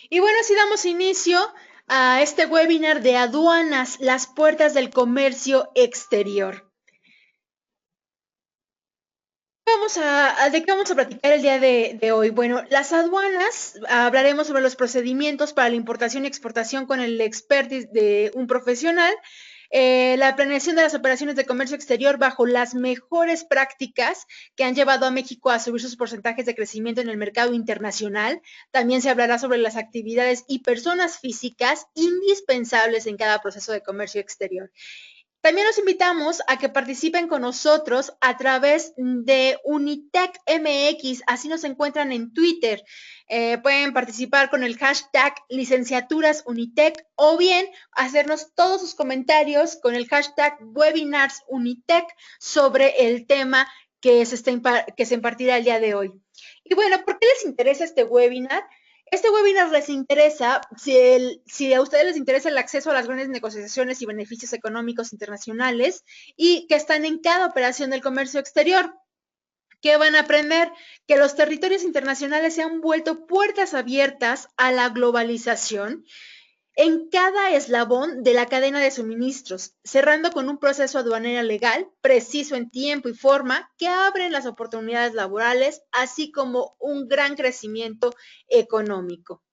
Y bueno, así damos inicio a este webinar de aduanas, las puertas del comercio exterior. ¿De qué vamos a platicar el día de hoy? Bueno, las aduanas, hablaremos sobre los procedimientos para la importación y exportación con el expertise de un profesional, la planeación de las operaciones de comercio exterior bajo las mejores prácticas que han llevado a México a subir sus porcentajes de crecimiento en el mercado internacional. También se hablará sobre las actividades y personas físicas indispensables en cada proceso de comercio exterior. También los invitamos a que participen con nosotros a través de Unitec MX, así nos encuentran en Twitter. Pueden participar con el hashtag licenciaturas Unitec o bien hacernos todos sus comentarios con el hashtag webinars Unitec sobre el tema que se impartirá el día de hoy. Y bueno, ¿por qué les interesa este webinar? Este webinar les interesa, si a ustedes les interesa el acceso a las grandes negociaciones y beneficios económicos internacionales y que están en cada operación del comercio exterior. ¿Qué van a aprender? Que los territorios internacionales se han vuelto puertas abiertas a la globalización en cada eslabón de la cadena de suministros, cerrando con un proceso aduanero legal, preciso en tiempo y forma, que abre las oportunidades laborales, así como un gran crecimiento económico.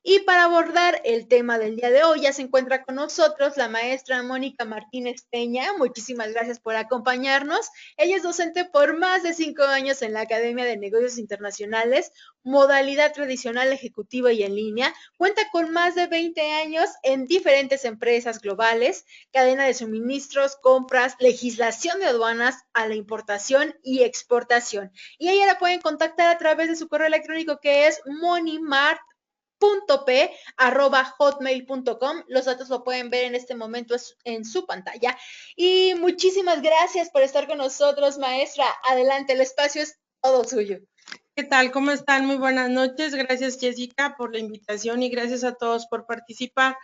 Y para abordar el tema del día de hoy, ya se encuentra con nosotros la maestra Mónica Martínez Peña. Muchísimas gracias por acompañarnos. Ella es docente por más de 5 años en la Academia de Negocios Internacionales, modalidad tradicional ejecutiva y en línea. Cuenta con más de 20 años en diferentes empresas globales, cadena de suministros, compras, legislación de aduanas a la importación y exportación. Y ella la pueden contactar a través de su correo electrónico que es monimart.p@hotmail.com. Los datos lo pueden ver en este momento en su pantalla. Y muchísimas gracias por estar con nosotros, maestra. Adelante, el espacio es todo suyo. ¿Qué tal? ¿Cómo están? Muy buenas noches. Gracias, Jessica, por la invitación y gracias a todos por participar.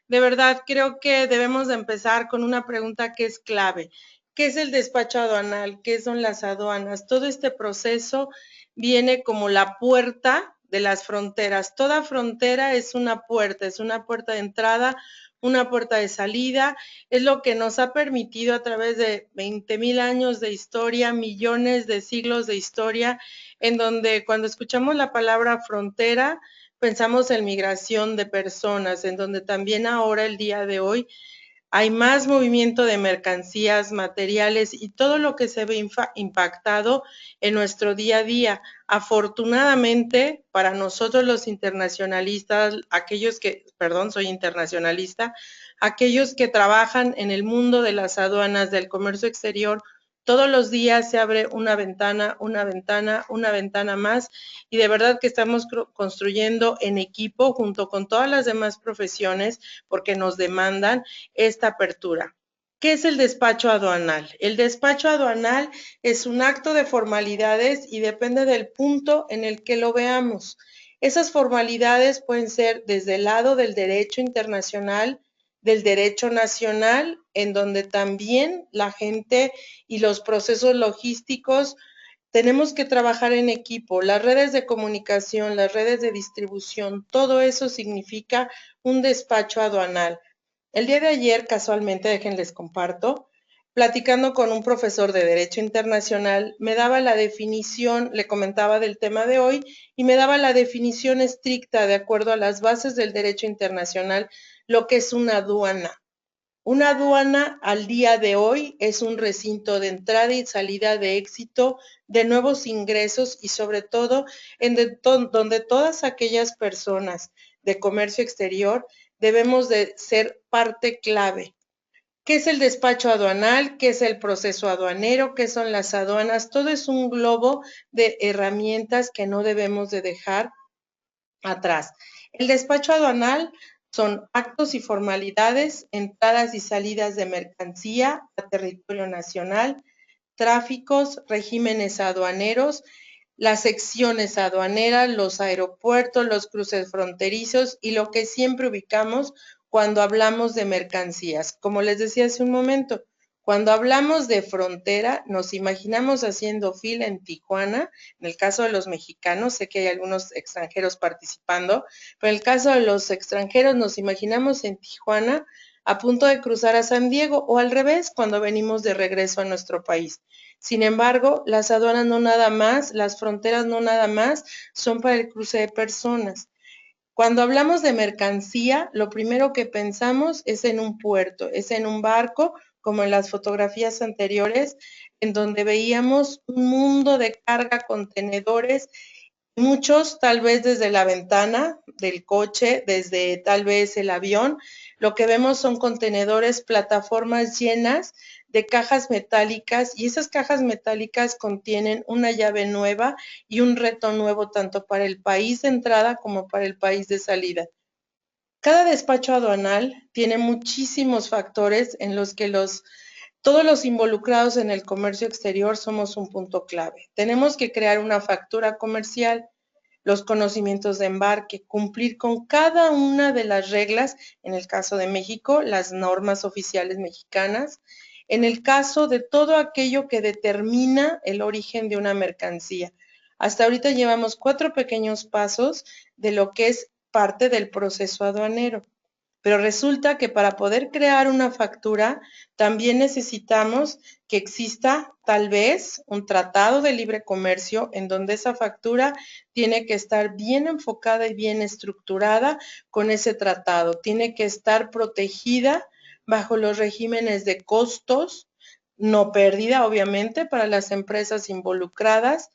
De verdad, creo que debemos de empezar con una pregunta que es clave. ¿Qué es el despacho aduanal? ¿Qué son las aduanas? Todo este proceso viene como la puerta de las fronteras. Toda frontera es una puerta de entrada, una puerta de salida. Es lo que nos ha permitido a través de 20,000 años de historia, millones de siglos de historia, en donde cuando escuchamos la palabra frontera, pensamos en migración de personas, en donde también ahora, el día de hoy, hay más movimiento de mercancías, materiales y todo lo que se ve impactado en nuestro día a día. Afortunadamente, para nosotros los internacionalistas, soy internacionalista, aquellos que trabajan en el mundo de las aduanas, del comercio exterior, todos los días se abre una ventana, una ventana, una ventana más, y de verdad que estamos construyendo en equipo junto con todas las demás profesiones, porque nos demandan esta apertura. ¿Qué es el despacho aduanal? El despacho aduanal es un acto de formalidades y depende del punto en el que lo veamos. Esas formalidades pueden ser desde el lado del derecho internacional, del derecho nacional, en donde también la gente y los procesos logísticos tenemos que trabajar en equipo. Las redes de comunicación, las redes de distribución, todo eso significa un despacho aduanal. El día de ayer, casualmente, déjenles comparto, platicando con un profesor de Derecho Internacional, me daba la definición, le comentaba del tema de hoy, y me daba la definición estricta de acuerdo a las bases del derecho internacional, lo que es una aduana. Una aduana al día de hoy es un recinto de entrada y salida de éxito, de nuevos ingresos y sobre todo donde todas aquellas personas de comercio exterior debemos de ser parte clave. ¿Qué es el despacho aduanal? ¿Qué es el proceso aduanero? ¿Qué son las aduanas? Todo es un globo de herramientas que no debemos de dejar atrás. El despacho aduanal son actos y formalidades, entradas y salidas de mercancía a territorio nacional, tráficos, regímenes aduaneros, las secciones aduaneras, los aeropuertos, los cruces fronterizos y lo que siempre ubicamos cuando hablamos de mercancías. Como les decía hace un momento, Cuando hablamos de frontera, nos imaginamos haciendo fila en Tijuana, en el caso de los mexicanos, sé que hay algunos extranjeros participando, pero en el caso de los extranjeros nos imaginamos en Tijuana a punto de cruzar a San Diego o al revés cuando venimos de regreso a nuestro país. Sin embargo, las aduanas no nada más, las fronteras no nada más son para el cruce de personas. Cuando hablamos de mercancía, lo primero que pensamos es en un puerto, es en un barco, como en las fotografías anteriores, en donde veíamos un mundo de carga, contenedores, muchos tal vez desde la ventana del coche, desde tal vez el avión, lo que vemos son contenedores, plataformas llenas de cajas metálicas y esas cajas metálicas contienen una llave nueva y un reto nuevo tanto para el país de entrada como para el país de salida. Cada despacho aduanal tiene muchísimos factores en los que todos los involucrados en el comercio exterior somos un punto clave. Tenemos que crear una factura comercial, los conocimientos de embarque, cumplir con cada una de las reglas, en el caso de México, las normas oficiales mexicanas, en el caso de todo aquello que determina el origen de una mercancía. Hasta ahorita llevamos 4 pequeños pasos de lo que es parte del proceso aduanero. Pero resulta que para poder crear una factura también necesitamos que exista tal vez un tratado de libre comercio en donde esa factura tiene que estar bien enfocada y bien estructurada con ese tratado. Tiene que estar protegida bajo los regímenes de costos, no pérdida obviamente para las empresas involucradas,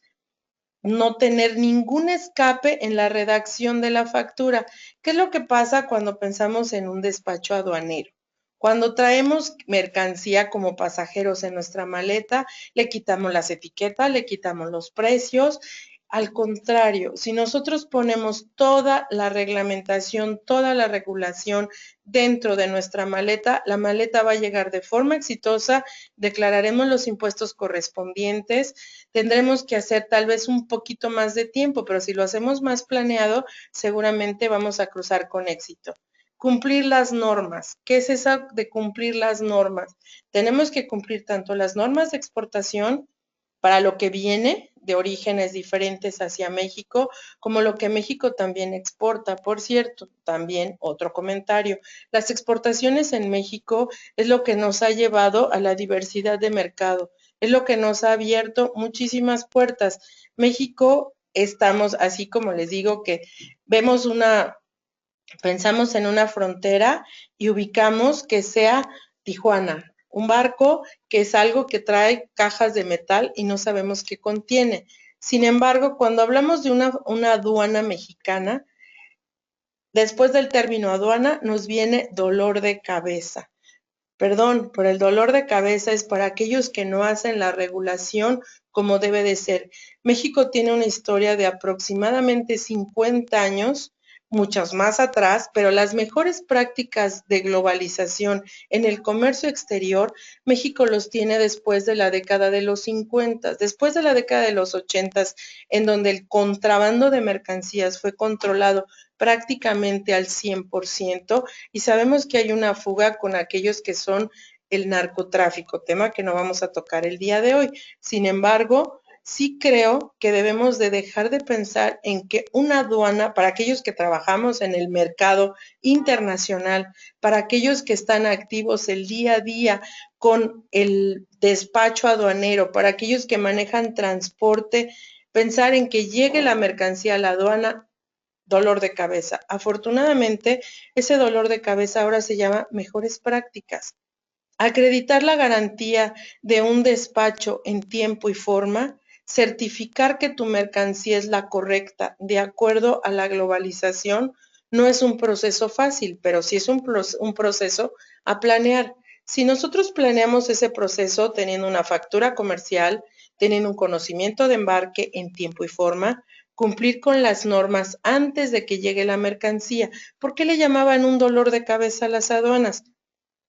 no tener ningún escape en la redacción de la factura. ¿Qué es lo que pasa cuando pensamos en un despacho aduanero? Cuando traemos mercancía como pasajeros en nuestra maleta, le quitamos las etiquetas, le quitamos los precios. Al contrario, si nosotros ponemos toda la reglamentación, toda la regulación dentro de nuestra maleta, la maleta va a llegar de forma exitosa, declararemos los impuestos correspondientes, tendremos que hacer tal vez un poquito más de tiempo, pero si lo hacemos más planeado, seguramente vamos a cruzar con éxito. Cumplir las normas. ¿Qué es eso de cumplir las normas? Tenemos que cumplir tanto las normas de exportación para lo que viene de orígenes diferentes hacia México, como lo que México también exporta. Por cierto, también otro comentario, las exportaciones en México es lo que nos ha llevado a la diversidad de mercado, es lo que nos ha abierto muchísimas puertas. México estamos, así como les digo, que vemos pensamos en una frontera y ubicamos que sea Tijuana, un barco que es algo que trae cajas de metal y no sabemos qué contiene. Sin embargo, cuando hablamos de una aduana mexicana, después del término aduana nos viene dolor de cabeza. Perdón, pero el dolor de cabeza es para aquellos que no hacen la regulación como debe de ser. México tiene una historia de aproximadamente 50 años, muchas más atrás, pero las mejores prácticas de globalización en el comercio exterior, México los tiene después de la década de los 50, después de la década de los 80, en donde el contrabando de mercancías fue controlado prácticamente al 100%, y sabemos que hay una fuga con aquellos que son el narcotráfico, tema que no vamos a tocar el día de hoy. Sin embargo, sí creo que debemos de dejar de pensar en que una aduana, para aquellos que trabajamos en el mercado internacional, para aquellos que están activos el día a día con el despacho aduanero, para aquellos que manejan transporte, pensar en que llegue la mercancía a la aduana, dolor de cabeza. Afortunadamente, ese dolor de cabeza ahora se llama mejores prácticas. Acreditar la garantía de un despacho en tiempo y forma, certificar que tu mercancía es la correcta de acuerdo a la globalización, no es un proceso fácil, pero sí es un proceso a planear. Si nosotros planeamos ese proceso teniendo una factura comercial, teniendo un conocimiento de embarque en tiempo y forma, cumplir con las normas antes de que llegue la mercancía. ¿Por qué le llamaban un dolor de cabeza a las aduanas?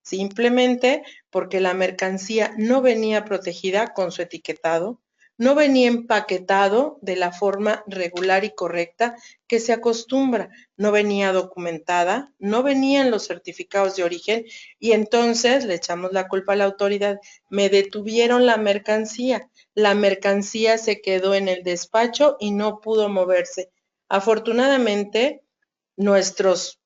Simplemente porque la mercancía no venía protegida con su etiquetado, no venía empaquetado de la forma regular y correcta que se acostumbra, no venía documentada, no venían los certificados de origen y entonces le echamos la culpa a la autoridad. Me detuvieron la mercancía se quedó en el despacho y no pudo moverse. Afortunadamente, nuestros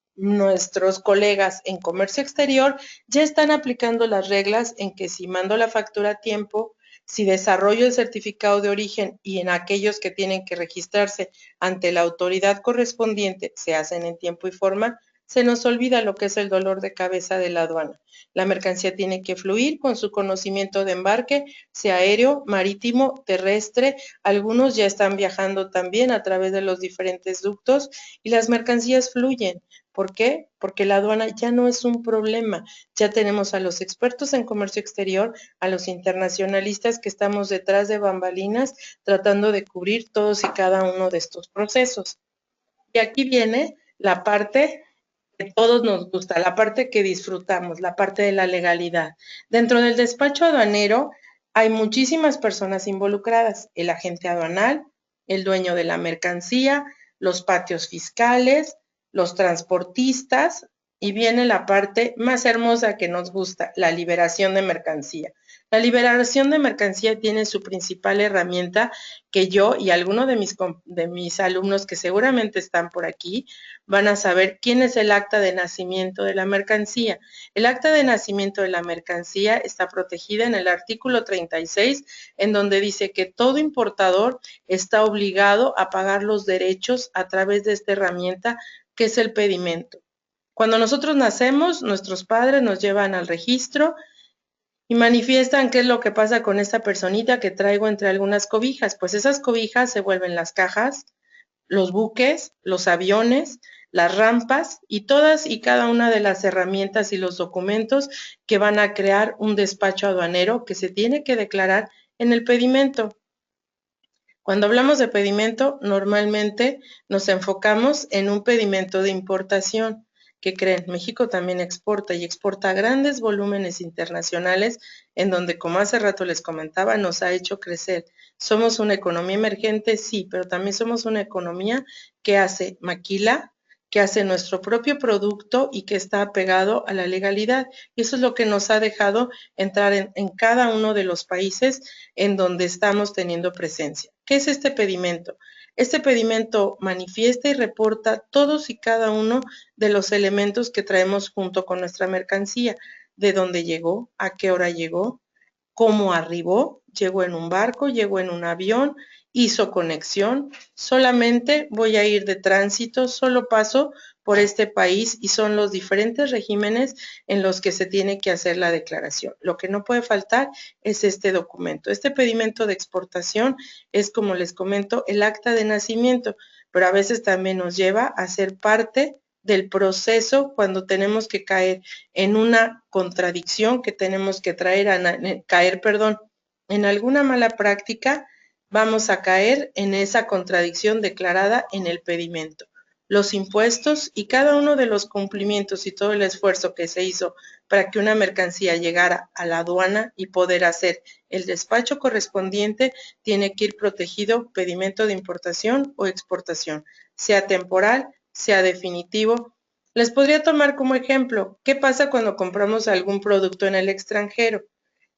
colegas en comercio exterior ya están aplicando las reglas en que si mando la factura a tiempo, si desarrollo el certificado de origen y en aquellos que tienen que registrarse ante la autoridad correspondiente se hacen en tiempo y forma, se nos olvida lo que es el dolor de cabeza de la aduana. La mercancía tiene que fluir con su conocimiento de embarque, sea aéreo, marítimo, terrestre. Algunos ya están viajando también a través de los diferentes ductos y las mercancías fluyen. ¿Por qué? Porque la aduana ya no es un problema. Ya tenemos a los expertos en comercio exterior, a los internacionalistas que estamos detrás de bambalinas tratando de cubrir todos y cada uno de estos procesos. Y aquí viene la parte que todos nos gusta, la parte que disfrutamos, la parte de la legalidad. Dentro del despacho aduanero hay muchísimas personas involucradas, el agente aduanal, el dueño de la mercancía, los patios fiscales, los transportistas y viene la parte más hermosa que nos gusta, la liberación de mercancía. La liberación de mercancía tiene su principal herramienta que yo y algunos de mis alumnos que seguramente están por aquí van a saber quién es el acta de nacimiento de la mercancía. El acta de nacimiento de la mercancía está protegida en el artículo 36, en donde dice que todo importador está obligado a pagar los derechos a través de esta herramienta que es el pedimento. Cuando nosotros nacemos, nuestros padres nos llevan al registro y manifiestan qué es lo que pasa con esta personita que traigo entre algunas cobijas. Pues esas cobijas se vuelven las cajas, los buques, los aviones, las rampas y todas y cada una de las herramientas y los documentos que van a crear un despacho aduanero que se tiene que declarar en el pedimento. Cuando hablamos de pedimento, normalmente nos enfocamos en un pedimento de importación. ¿Qué creen? México también exporta y exporta grandes volúmenes internacionales en donde, como hace rato les comentaba, nos ha hecho crecer. Somos una economía emergente, sí, pero también somos una economía que hace maquila, que hace nuestro propio producto y que está apegado a la legalidad. Y eso es lo que nos ha dejado entrar en cada uno de los países en donde estamos teniendo presencia. ¿Qué es este pedimento? Este pedimento manifiesta y reporta todos y cada uno de los elementos que traemos junto con nuestra mercancía, de dónde llegó, a qué hora llegó, cómo arribó, llegó en un barco, llegó en un avión, hizo conexión, solamente voy a ir de tránsito, solo paso por este país y son los diferentes regímenes en los que se tiene que hacer la declaración. Lo que no puede faltar es este documento. Este pedimento de exportación es, como les comento, el acta de nacimiento, pero a veces también nos lleva a ser parte del proceso cuando tenemos que caer en una contradicción, que tenemos que caer en alguna mala práctica, vamos a caer en esa contradicción declarada en el pedimento. Los impuestos y cada uno de los cumplimientos y todo el esfuerzo que se hizo para que una mercancía llegara a la aduana y poder hacer el despacho correspondiente tiene que ir protegido pedimento de importación o exportación, sea temporal, sea definitivo. Les podría tomar como ejemplo, ¿qué pasa cuando compramos algún producto en el extranjero?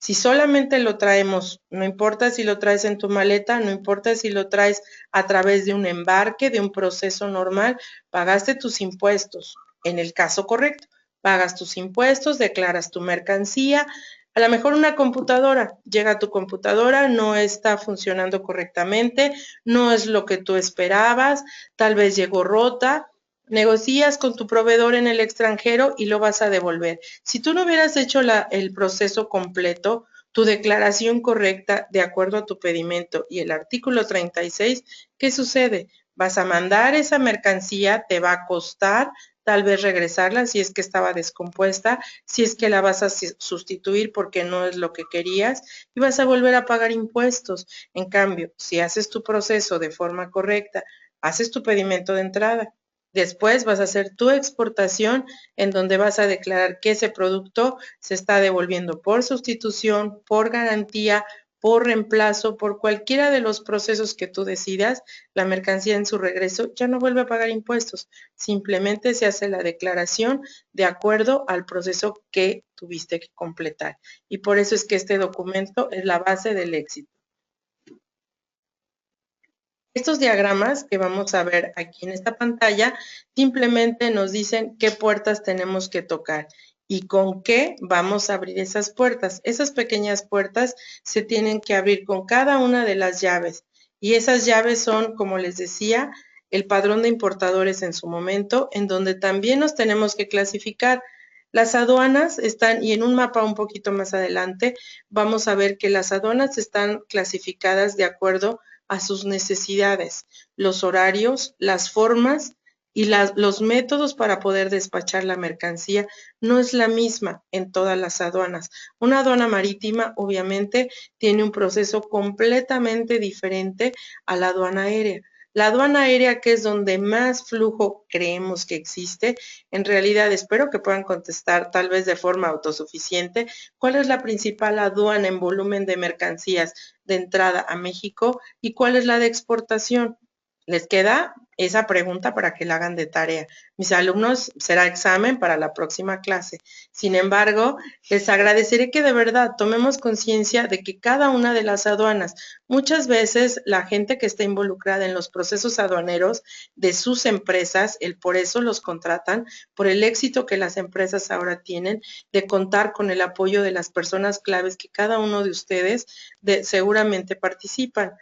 Si solamente lo traemos, no importa si lo traes en tu maleta, no importa si lo traes a través de un embarque, de un proceso normal, pagaste tus impuestos, en el caso correcto, pagas tus impuestos, declaras tu mercancía, a lo mejor una computadora, llega a tu computadora, no está funcionando correctamente, no es lo que tú esperabas, tal vez llegó rota, negocias con tu proveedor en el extranjero y lo vas a devolver. Si tú no hubieras hecho el proceso completo, tu declaración correcta de acuerdo a tu pedimento y el artículo 36, ¿qué sucede? Vas a mandar esa mercancía, te va a costar tal vez regresarla si es que estaba descompuesta, si es que la vas a sustituir porque no es lo que querías y vas a volver a pagar impuestos. En cambio, si haces tu proceso de forma correcta, haces tu pedimento de entrada, después vas a hacer tu exportación en donde vas a declarar que ese producto se está devolviendo por sustitución, por garantía, por reemplazo, por cualquiera de los procesos que tú decidas, la mercancía en su regreso ya no vuelve a pagar impuestos. Simplemente se hace la declaración de acuerdo al proceso que tuviste que completar. Y por eso es que este documento es la base del éxito. Estos diagramas que vamos a ver aquí en esta pantalla simplemente nos dicen qué puertas tenemos que tocar y con qué vamos a abrir esas puertas. Esas pequeñas puertas se tienen que abrir con cada una de las llaves y esas llaves son, como les decía, el padrón de importadores en su momento, en donde también nos tenemos que clasificar. Las aduanas están, y en un mapa un poquito más adelante, vamos a ver que las aduanas están clasificadas de acuerdo a sus necesidades, los horarios, las formas y los métodos para poder despachar la mercancía no es la misma en todas las aduanas. Una aduana marítima obviamente tiene un proceso completamente diferente a la aduana aérea. La aduana aérea, que es donde más flujo creemos que existe, en realidad espero que puedan contestar tal vez de forma autosuficiente, ¿cuál es la principal aduana en volumen de mercancías de entrada a México y cuál es la de exportación? Les queda esa pregunta para que la hagan de tarea. Mis alumnos, será examen para la próxima clase. Sin embargo, les agradeceré que de verdad tomemos conciencia de que cada una de las aduanas, muchas veces la gente que está involucrada en los procesos aduaneros de sus empresas, por eso los contratan, por el éxito que las empresas ahora tienen de contar con el apoyo de las personas claves que cada uno de ustedes seguramente participan.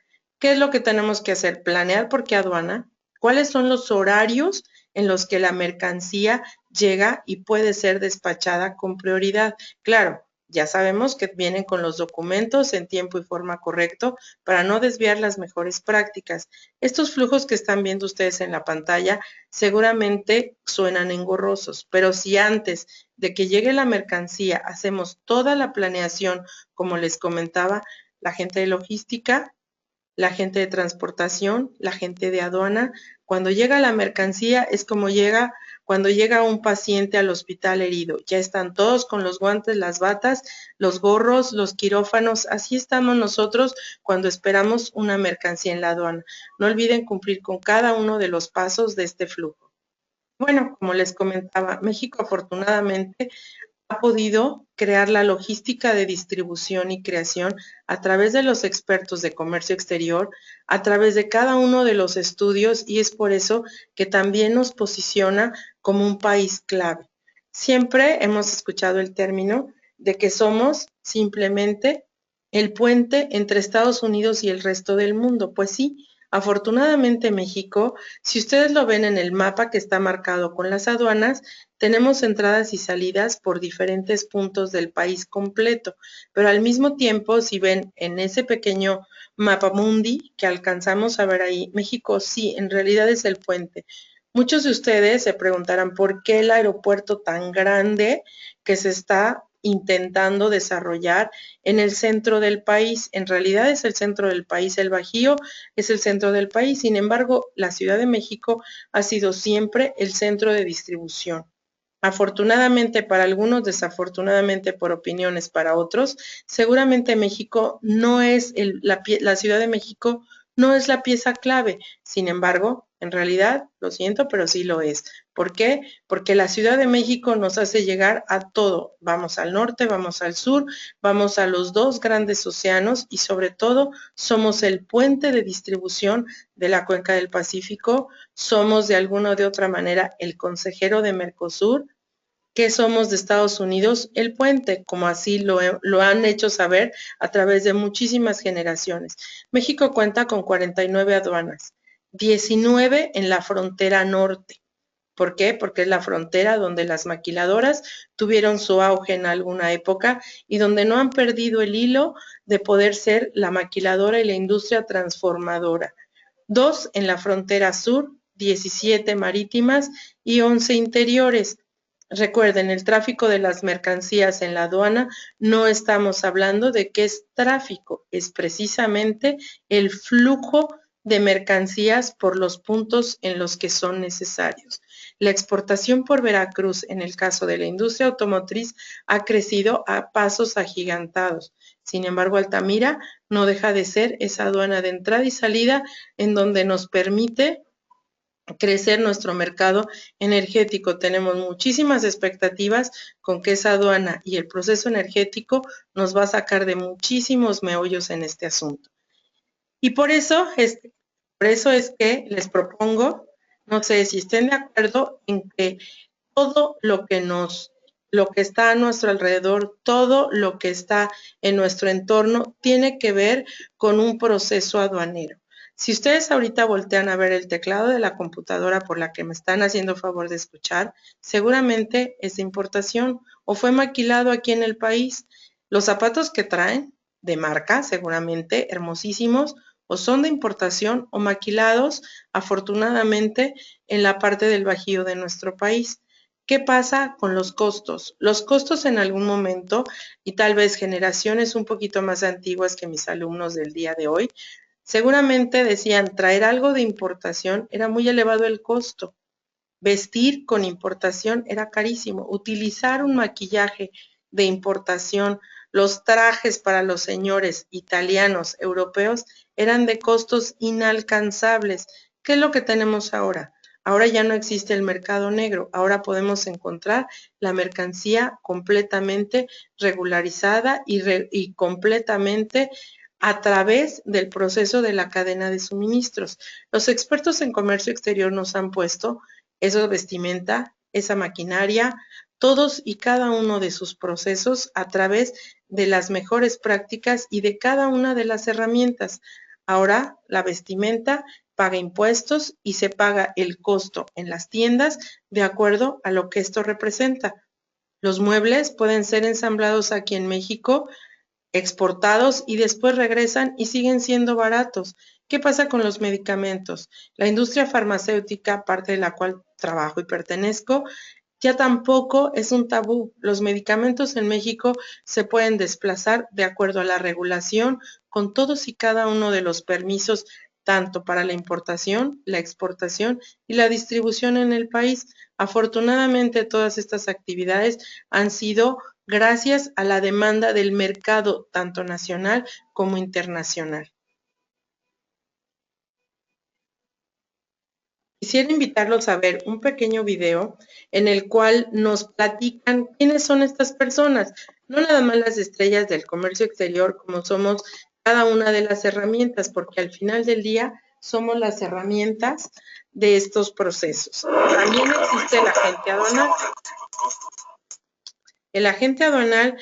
¿Qué es lo que tenemos que hacer? Planear por qué aduana, cuáles son los horarios en los que la mercancía llega y puede ser despachada con prioridad. Claro, ya sabemos que vienen con los documentos en tiempo y forma correcto para no desviar las mejores prácticas. Estos flujos que están viendo ustedes en la pantalla seguramente suenan engorrosos, pero si antes de que llegue la mercancía hacemos toda la planeación, como les comentaba, la gente de logística, la gente de transportación, la gente de aduana. Cuando llega la mercancía es como cuando llega un paciente al hospital herido. Ya están todos con los guantes, las batas, los gorros, los quirófanos. Así estamos nosotros cuando esperamos una mercancía en la aduana. No olviden cumplir con cada uno de los pasos de este flujo. Bueno, como les comentaba, México afortunadamente ha podido crear la logística de distribución y creación a través de los expertos de comercio exterior, a través de cada uno de los estudios, y es por eso que también nos posiciona como un país clave. Siempre hemos escuchado el término de que somos simplemente el puente entre Estados Unidos y el resto del mundo. Pues sí, afortunadamente México, si ustedes lo ven en el mapa que está marcado con las aduanas, tenemos entradas y salidas por diferentes puntos del país completo, pero al mismo tiempo, si ven en ese pequeño mapa mundi que alcanzamos a ver ahí, México sí, en realidad es el puente. Muchos de ustedes se preguntarán por qué el aeropuerto tan grande que se está intentando desarrollar en el centro del país. En realidad es el centro del país, el Bajío es el centro del país. Sin embargo, la Ciudad de México ha sido siempre el centro de distribución. Afortunadamente para algunos, desafortunadamente por opiniones para otros, seguramente México no es la Ciudad de México no es la pieza clave. Sin embargo, en realidad, lo siento, pero sí lo es. ¿Por qué? Porque la Ciudad de México nos hace llegar a todo. Vamos al norte, vamos al sur, vamos a los dos grandes océanos y sobre todo somos el puente de distribución de la cuenca del Pacífico, somos de alguna o de otra manera el consejero de Mercosur, que somos de Estados Unidos, el puente, como así lo han hecho saber a través de muchísimas generaciones. México cuenta con 49 aduanas, 19 en la frontera norte. ¿Por qué? Porque es la frontera donde las maquiladoras tuvieron su auge en alguna época y donde no han perdido el hilo de poder ser la maquiladora y la industria transformadora. 2 en la frontera sur, 17 marítimas y 11 interiores. Recuerden, el tráfico de las mercancías en la aduana, no estamos hablando de qué es tráfico, es precisamente el flujo de mercancías por los puntos en los que son necesarios. La exportación por Veracruz, en el caso de la industria automotriz, ha crecido a pasos agigantados. Sin embargo, Altamira no deja de ser esa aduana de entrada y salida en donde nos permite crecer nuestro mercado energético. Tenemos muchísimas expectativas con que esa aduana y el proceso energético nos va a sacar de muchísimos meollos en este asunto. Y por eso es que les propongo, no sé si estén de acuerdo en que todo lo que está a nuestro alrededor, todo lo que está en nuestro entorno, tiene que ver con un proceso aduanero. Si ustedes ahorita voltean a ver el teclado de la computadora por la que me están haciendo favor de escuchar, seguramente es de importación o fue maquilado aquí en el país. Los zapatos que traen, de marca, seguramente, hermosísimos, o son de importación o maquilados, afortunadamente, en la parte del Bajío de nuestro país. ¿Qué pasa con los costos? Los costos en algún momento, y tal vez generaciones un poquito más antiguas que mis alumnos del día de hoy, seguramente decían traer algo de importación era muy elevado el costo. Vestir con importación era carísimo. Utilizar un maquillaje de importación, los trajes para los señores italianos, europeos, eran de costos inalcanzables. ¿Qué es lo que tenemos ahora? Ahora ya no existe el mercado negro, ahora podemos encontrar la mercancía completamente regularizada y completamente a través del proceso de la cadena de suministros. Los expertos en comercio exterior nos han puesto esa vestimenta, esa maquinaria, todos y cada uno de sus procesos a través de las mejores prácticas y de cada una de las herramientas. Ahora la vestimenta paga impuestos y se paga el costo en las tiendas de acuerdo a lo que esto representa. Los muebles pueden ser ensamblados aquí en México, exportados y después regresan y siguen siendo baratos. ¿Qué pasa con los medicamentos? La industria farmacéutica, parte de la cual trabajo y pertenezco, ya tampoco es un tabú. Los medicamentos en México se pueden desplazar de acuerdo a la regulación con todos y cada uno de los permisos, tanto para la importación, la exportación y la distribución en el país. Afortunadamente, todas estas actividades han sido gracias a la demanda del mercado, tanto nacional como internacional. Quisiera invitarlos a ver un pequeño video en el cual nos platican quiénes son estas personas, no nada más las estrellas del comercio exterior, como somos cada una de las herramientas, porque al final del día somos las herramientas de estos procesos. También existe el agente aduanal. El agente aduanal,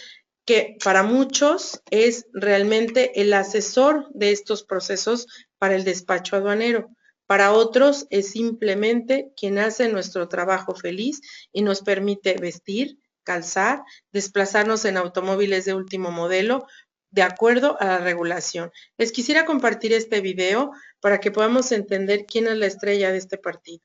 que para muchos es realmente el asesor de estos procesos para el despacho aduanero. Para otros es simplemente quien hace nuestro trabajo feliz y nos permite vestir, calzar, desplazarnos en automóviles de último modelo de acuerdo a la regulación. Les quisiera compartir este video para que podamos entender quién es la estrella de este partido.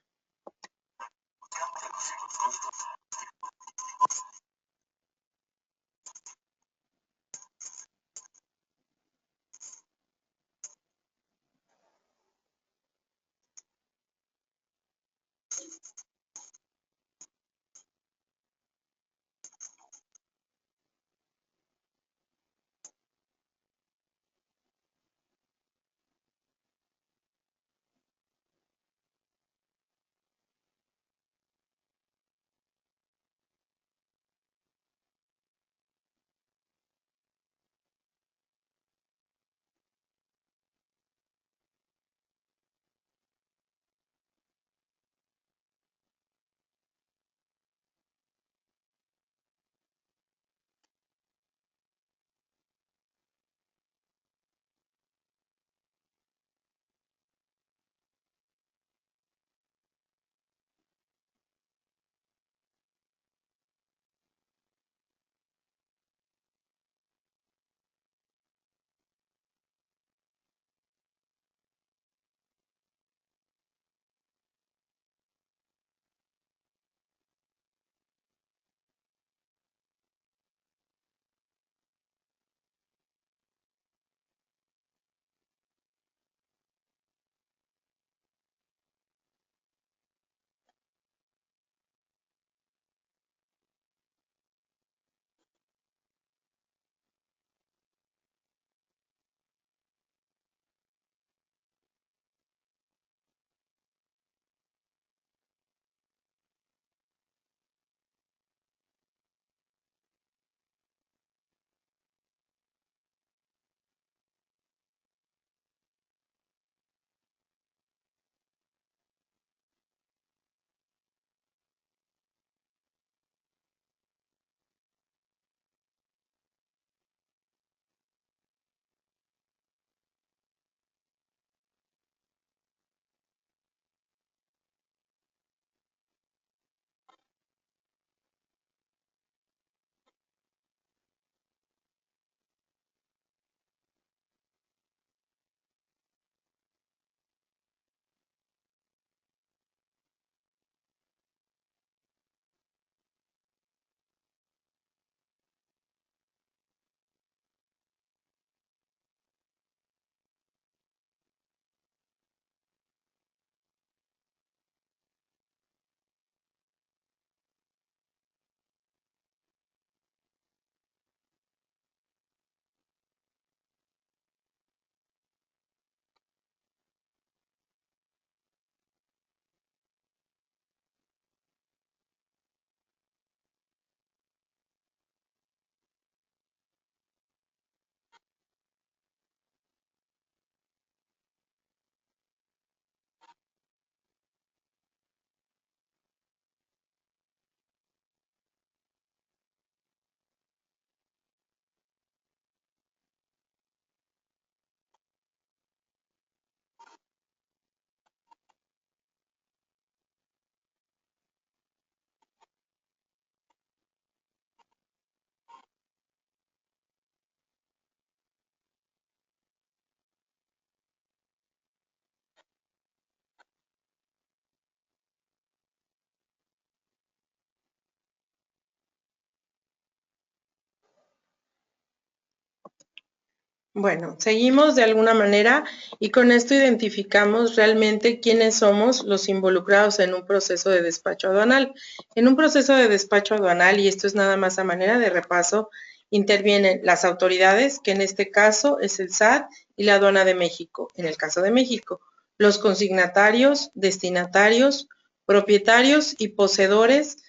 Bueno, seguimos de alguna manera y con esto identificamos realmente quiénes somos los involucrados en un proceso de despacho aduanal. En un proceso de despacho aduanal, y esto es nada más a manera de repaso, intervienen las autoridades, que en este caso es el SAT y la Aduana de México, en el caso de México, los consignatarios, destinatarios, propietarios y poseedores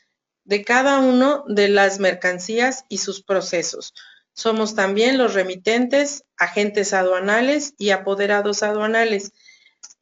de cada uno de las mercancías y sus procesos. Somos también los remitentes, agentes aduanales y apoderados aduanales.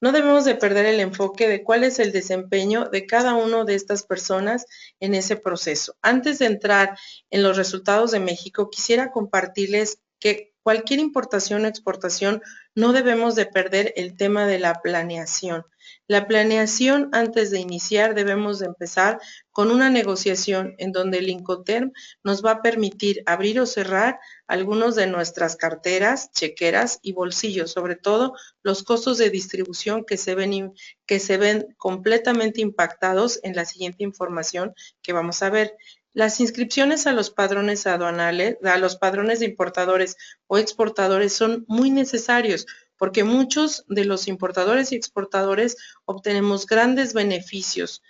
No debemos de perder el enfoque de cuál es el desempeño de cada una de estas personas en ese proceso. Antes de entrar en los resultados de México, quisiera compartirles que cualquier importación o exportación no debemos de perder el tema de la planeación. La planeación antes de iniciar debemos de empezar con una negociación en donde el Incoterm nos va a permitir abrir o cerrar algunos de nuestras carteras, chequeras y bolsillos, sobre todo los costos de distribución que se ven completamente impactados en la siguiente información que vamos a ver. Las inscripciones a los padrones aduanales, a los padrones de importadores o exportadores son muy necesarios porque muchos de los importadores y exportadores obtenemos grandes beneficios.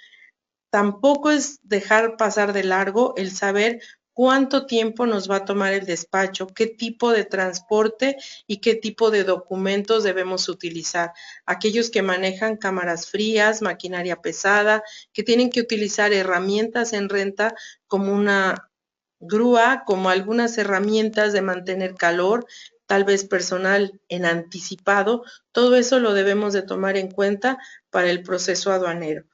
Tampoco es dejar pasar de largo el saber cuánto tiempo nos va a tomar el despacho, qué tipo de transporte y qué tipo de documentos debemos utilizar. Aquellos que manejan cámaras frías, maquinaria pesada, que tienen que utilizar herramientas en renta como una grúa, como algunas herramientas de mantener calor, tal vez personal en anticipado, todo eso lo debemos de tomar en cuenta para el proceso aduanero.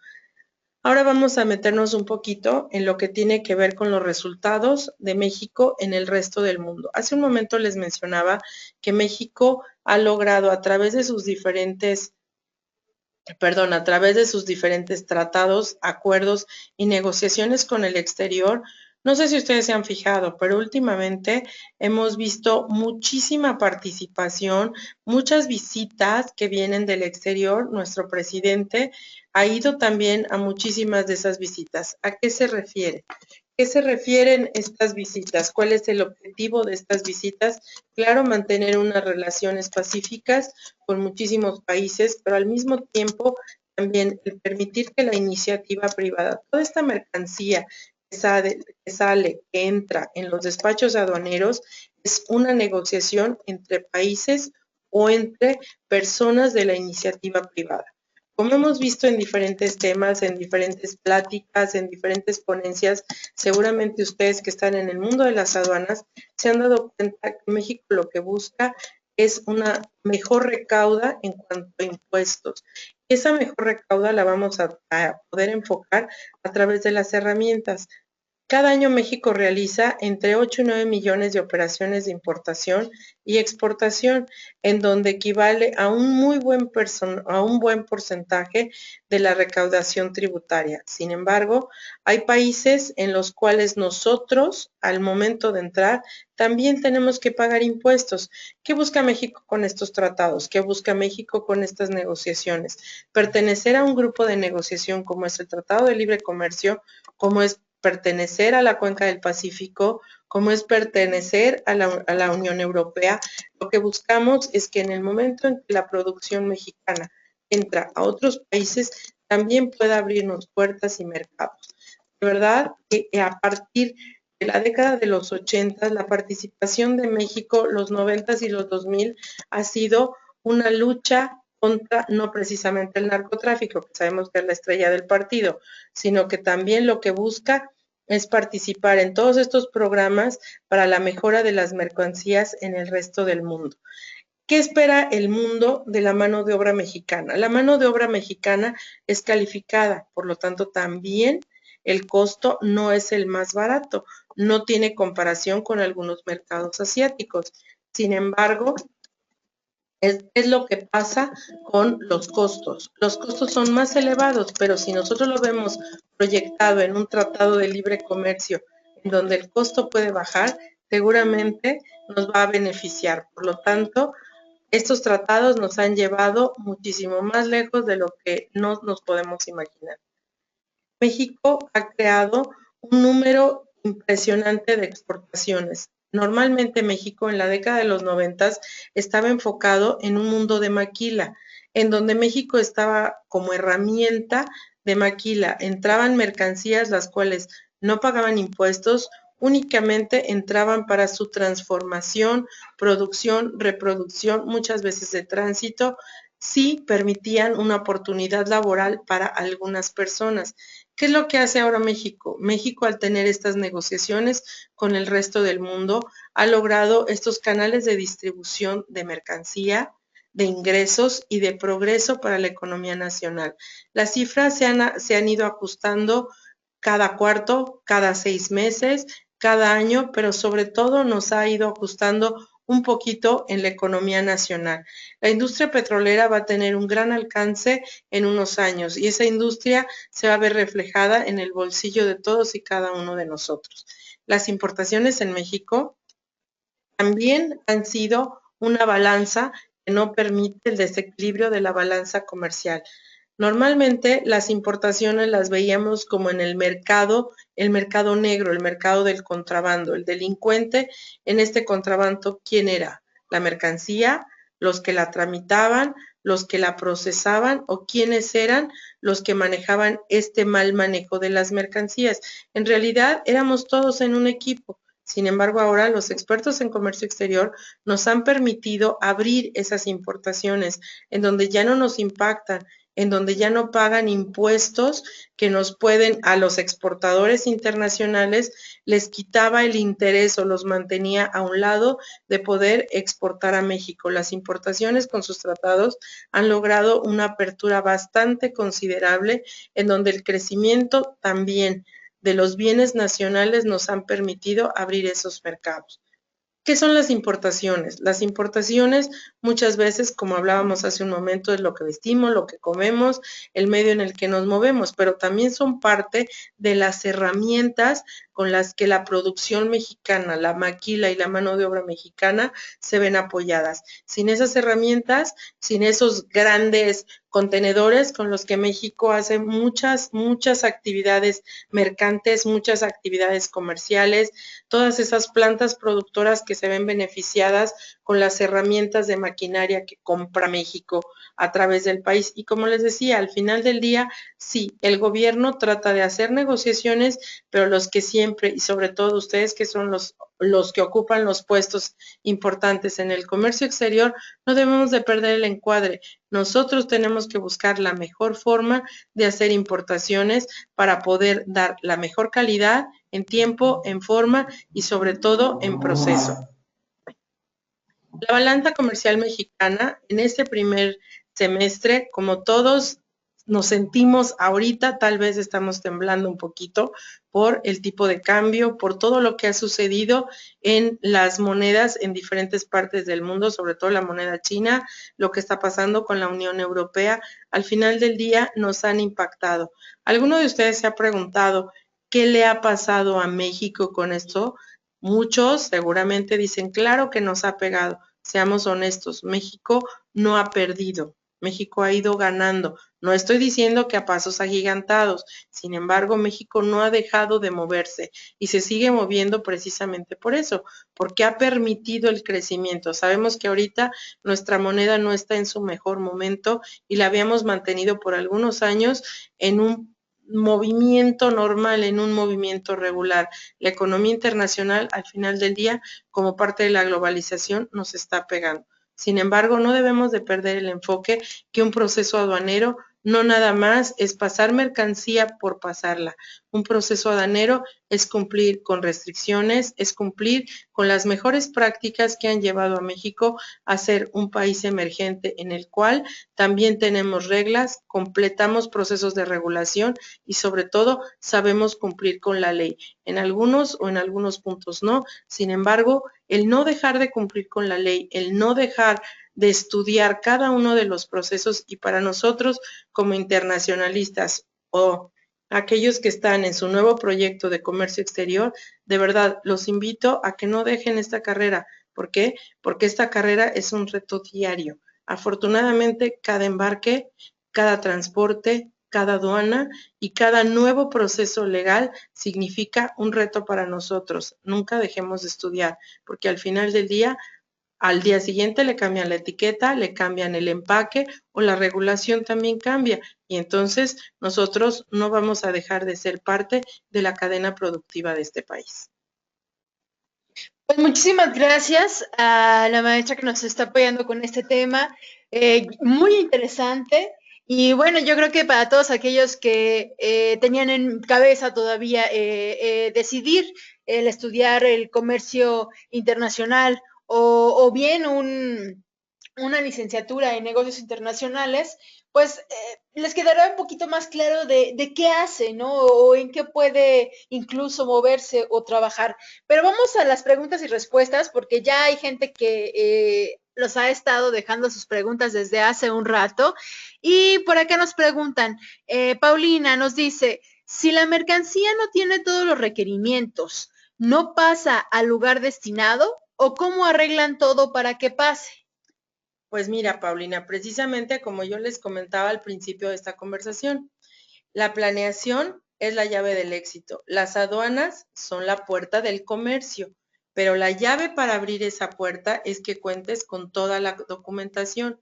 Ahora vamos a meternos un poquito en lo que tiene que ver con los resultados de México en el resto del mundo. Hace un momento les mencionaba que México ha logrado a través de sus diferentes tratados, acuerdos y negociaciones con el exterior. No sé si ustedes se han fijado, pero últimamente hemos visto muchísima participación, muchas visitas que vienen del exterior. Nuestro presidente ha ido también a muchísimas de esas visitas. ¿A qué se refiere? ¿Qué se refieren estas visitas? ¿Cuál es el objetivo de estas visitas? Claro, mantener unas relaciones pacíficas con muchísimos países, pero al mismo tiempo también el permitir que la iniciativa privada, toda esta mercancía que entra en los despachos aduaneros, es una negociación entre países o entre personas de la iniciativa privada. Como hemos visto en diferentes temas, en diferentes pláticas, en diferentes ponencias, seguramente ustedes que están en el mundo de las aduanas se han dado cuenta que México lo que busca es una mejor recauda en cuanto a impuestos. Esa mejor recauda la vamos a poder enfocar a través de las herramientas. Cada año México realiza entre 8 y 9 millones de operaciones de importación y exportación, en donde equivale a un buen porcentaje de la recaudación tributaria. Sin embargo, hay países en los cuales nosotros, al momento de entrar, también tenemos que pagar impuestos. ¿Qué busca México con estos tratados? ¿Qué busca México con estas negociaciones? Pertenecer a un grupo de negociación como es el Tratado de Libre Comercio, como es pertenecer a la Cuenca del Pacífico, como es pertenecer a la Unión Europea. Lo que buscamos es que en el momento en que la producción mexicana entra a otros países, también pueda abrirnos puertas y mercados. De verdad que a partir de la década de los 80, la participación de México, los 90 y los 2000, ha sido una lucha contra no precisamente el narcotráfico, que sabemos que es la estrella del partido, sino que también lo que busca es participar en todos estos programas para la mejora de las mercancías en el resto del mundo. ¿Qué espera el mundo de la mano de obra mexicana? La mano de obra mexicana es calificada, por lo tanto también el costo no es el más barato, no tiene comparación con algunos mercados asiáticos. Sin embargo, es lo que pasa con los costos. Los costos son más elevados, pero si nosotros lo vemos proyectado en un tratado de libre comercio, en donde el costo puede bajar, seguramente nos va a beneficiar. Por lo tanto, estos tratados nos han llevado muchísimo más lejos de lo que no nos podemos imaginar. México ha creado un número impresionante de exportaciones. Normalmente México en la década de los 90 estaba enfocado en un mundo de maquila, en donde México estaba como herramienta de maquila. Entraban mercancías las cuales no pagaban impuestos, únicamente entraban para su transformación, producción, reproducción, muchas veces de tránsito, sí permitían una oportunidad laboral para algunas personas. ¿Qué es lo que hace ahora México? México, al tener estas negociaciones con el resto del mundo, ha logrado estos canales de distribución de mercancía, de ingresos y de progreso para la economía nacional. Las cifras se han ido ajustando cada cuarto, cada 6 meses, cada año, pero sobre todo nos ha ido ajustando un poquito en la economía nacional. La industria petrolera va a tener un gran alcance en unos años y esa industria se va a ver reflejada en el bolsillo de todos y cada uno de nosotros. Las importaciones en México también han sido una balanza que no permite el desequilibrio de la balanza comercial. Normalmente las importaciones las veíamos como en el mercado negro, el mercado del contrabando. El delincuente en este contrabando, ¿quién era? La mercancía, los que la tramitaban, los que la procesaban o quiénes eran los que manejaban este mal manejo de las mercancías. En realidad éramos todos en un equipo. Sin embargo, ahora los expertos en comercio exterior nos han permitido abrir esas importaciones en donde ya no nos impactan, en donde ya no pagan impuestos que nos pueden, a los exportadores internacionales, les quitaba el interés o los mantenía a un lado de poder exportar a México. Las importaciones con sus tratados han logrado una apertura bastante considerable en donde el crecimiento también de los bienes nacionales nos han permitido abrir esos mercados. ¿Qué son las importaciones? Las importaciones muchas veces, como hablábamos hace un momento, es lo que vestimos, lo que comemos, el medio en el que nos movemos, pero también son parte de las herramientas con las que la producción mexicana, la maquila y la mano de obra mexicana se ven apoyadas. Sin esas herramientas, sin esos grandes contenedores con los que México hace muchas actividades mercantes, muchas actividades comerciales, todas esas plantas productoras que se ven beneficiadas con las herramientas de maquinaria que compra México a través del país. Y como les decía, al final del día, sí, el gobierno trata de hacer negociaciones, pero los que siempre, y sobre todo ustedes que son los que ocupan los puestos importantes en el comercio exterior, no debemos de perder el encuadre. Nosotros tenemos que buscar la mejor forma de hacer importaciones para poder dar la mejor calidad en tiempo, en forma y sobre todo en proceso. La balanza comercial mexicana en este primer semestre, como todos nos sentimos ahorita, tal vez estamos temblando un poquito por el tipo de cambio, por todo lo que ha sucedido en las monedas en diferentes partes del mundo, sobre todo la moneda china, lo que está pasando con la Unión Europea, al final del día nos han impactado. ¿Alguno de ustedes se ha preguntado qué le ha pasado a México con esto? Muchos seguramente dicen, claro que nos ha pegado. Seamos honestos, México no ha perdido, México ha ido ganando. No estoy diciendo que a pasos agigantados, sin embargo, México no ha dejado de moverse y se sigue moviendo precisamente por eso, porque ha permitido el crecimiento. Sabemos que ahorita nuestra moneda no está en su mejor momento y la habíamos mantenido por algunos años en un movimiento normal, en un movimiento regular. La economía internacional, al final del día, como parte de la globalización, nos está pegando. Sin embargo, no debemos de perder el enfoque que un proceso aduanero no nada más es pasar mercancía por pasarla. Un proceso aduanero es cumplir con restricciones, es cumplir con las mejores prácticas que han llevado a México a ser un país emergente en el cual también tenemos reglas, completamos procesos de regulación y sobre todo sabemos cumplir con la ley. En algunos o en algunos puntos no. Sin embargo, el no dejar de cumplir con la ley, el no dejar de estudiar cada uno de los procesos y para nosotros como internacionalistas o aquellos que están en su nuevo proyecto de comercio exterior, de verdad los invito a que no dejen esta carrera. ¿Por qué? Porque esta carrera es un reto diario. Afortunadamente, cada embarque, cada transporte, cada aduana y cada nuevo proceso legal significa un reto para nosotros. Nunca dejemos de estudiar, porque al final del día, al día siguiente le cambian la etiqueta, le cambian el empaque o la regulación también cambia. Y entonces nosotros no vamos a dejar de ser parte de la cadena productiva de este país. Pues muchísimas gracias a la maestra que nos está apoyando con este tema, muy interesante. Y bueno, yo creo que para todos aquellos que tenían en cabeza todavía decidir el estudiar el comercio internacional o bien una licenciatura en negocios internacionales, pues les quedará un poquito más claro de qué hace, ¿no? O en qué puede incluso moverse o trabajar. Pero vamos a las preguntas y respuestas, porque ya hay gente que los ha estado dejando sus preguntas desde hace un rato. Y por acá nos preguntan, Paulina nos dice, si la mercancía no tiene todos los requerimientos, ¿no pasa al lugar destinado? ¿O cómo arreglan todo para que pase? Pues mira, Paulina, precisamente como yo les comentaba al principio de esta conversación, la planeación es la llave del éxito. Las aduanas son la puerta del comercio, pero la llave para abrir esa puerta es que cuentes con toda la documentación.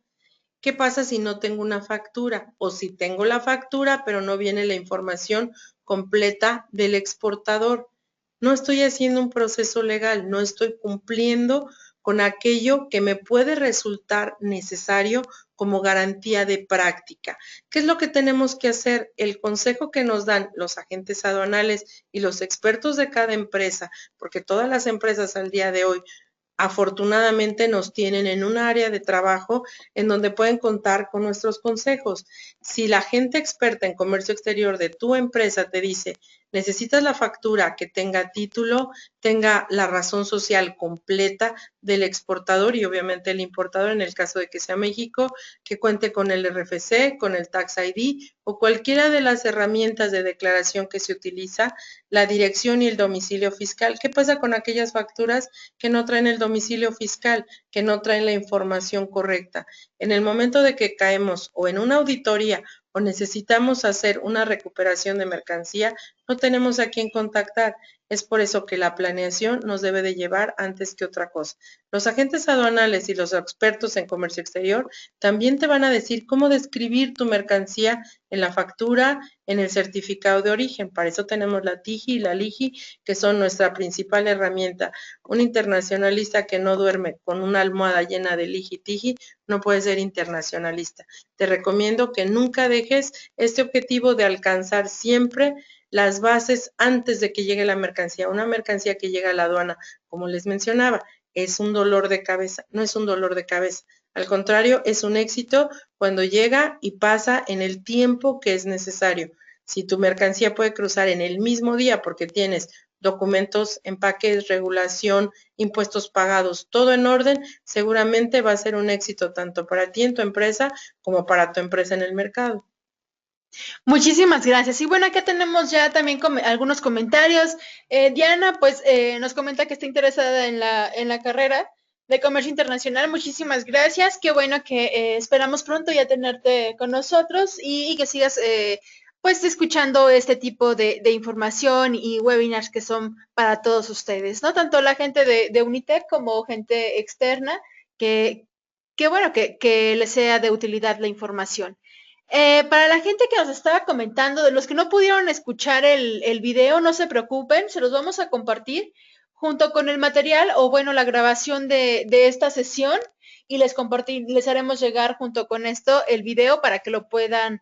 ¿Qué pasa si no tengo una factura? O si tengo la factura, pero no viene la información completa del exportador. No estoy haciendo un proceso legal, no estoy cumpliendo con aquello que me puede resultar necesario como garantía de práctica. ¿Qué es lo que tenemos que hacer? El consejo que nos dan los agentes aduanales y los expertos de cada empresa, porque todas las empresas al día de hoy afortunadamente nos tienen en un área de trabajo en donde pueden contar con nuestros consejos. Si la gente experta en comercio exterior de tu empresa te dice, necesitas la factura que tenga título, tenga la razón social completa del exportador y obviamente el importador en el caso de que sea México, que cuente con el RFC, con el Tax ID o cualquiera de las herramientas de declaración que se utiliza, la dirección y el domicilio fiscal. ¿Qué pasa con aquellas facturas que no traen el domicilio fiscal, que no traen la información correcta? En el momento de que caemos o en una auditoría o necesitamos hacer una recuperación de mercancía, no tenemos a quién contactar. Es por eso que la planeación nos debe de llevar antes que otra cosa. Los agentes aduanales y los expertos en comercio exterior también te van a decir cómo describir tu mercancía en la factura, en el certificado de origen. Para eso tenemos la TIGI y la LIGI, que son nuestra principal herramienta. Un internacionalista que no duerme con una almohada llena de LIGI y TIGI no puede ser internacionalista. Te recomiendo que nunca dejes este objetivo de alcanzar siempre las bases antes de que llegue la mercancía. Una mercancía que llega a la aduana, como les mencionaba, es un dolor de cabeza, no es un dolor de cabeza. Al contrario, es un éxito cuando llega y pasa en el tiempo que es necesario. Si tu mercancía puede cruzar en el mismo día porque tienes documentos, empaques, regulación, impuestos pagados, todo en orden, seguramente va a ser un éxito tanto para ti en tu empresa como para tu empresa en el mercado. Muchísimas gracias. Y bueno, acá tenemos ya también algunos comentarios. Diana, pues nos comenta que está interesada en la carrera de comercio internacional. Muchísimas gracias. Qué bueno que esperamos pronto ya tenerte con nosotros y que sigas pues escuchando este tipo de información y webinars que son para todos ustedes, ¿no? Tanto la gente de Unitec como gente externa, que, que bueno, que les sea de utilidad la información. Para la gente que nos estaba comentando, de los que no pudieron escuchar el video, no se preocupen, se los vamos a compartir junto con el material o bueno, la grabación de esta sesión y les haremos llegar junto con esto el video para que lo puedan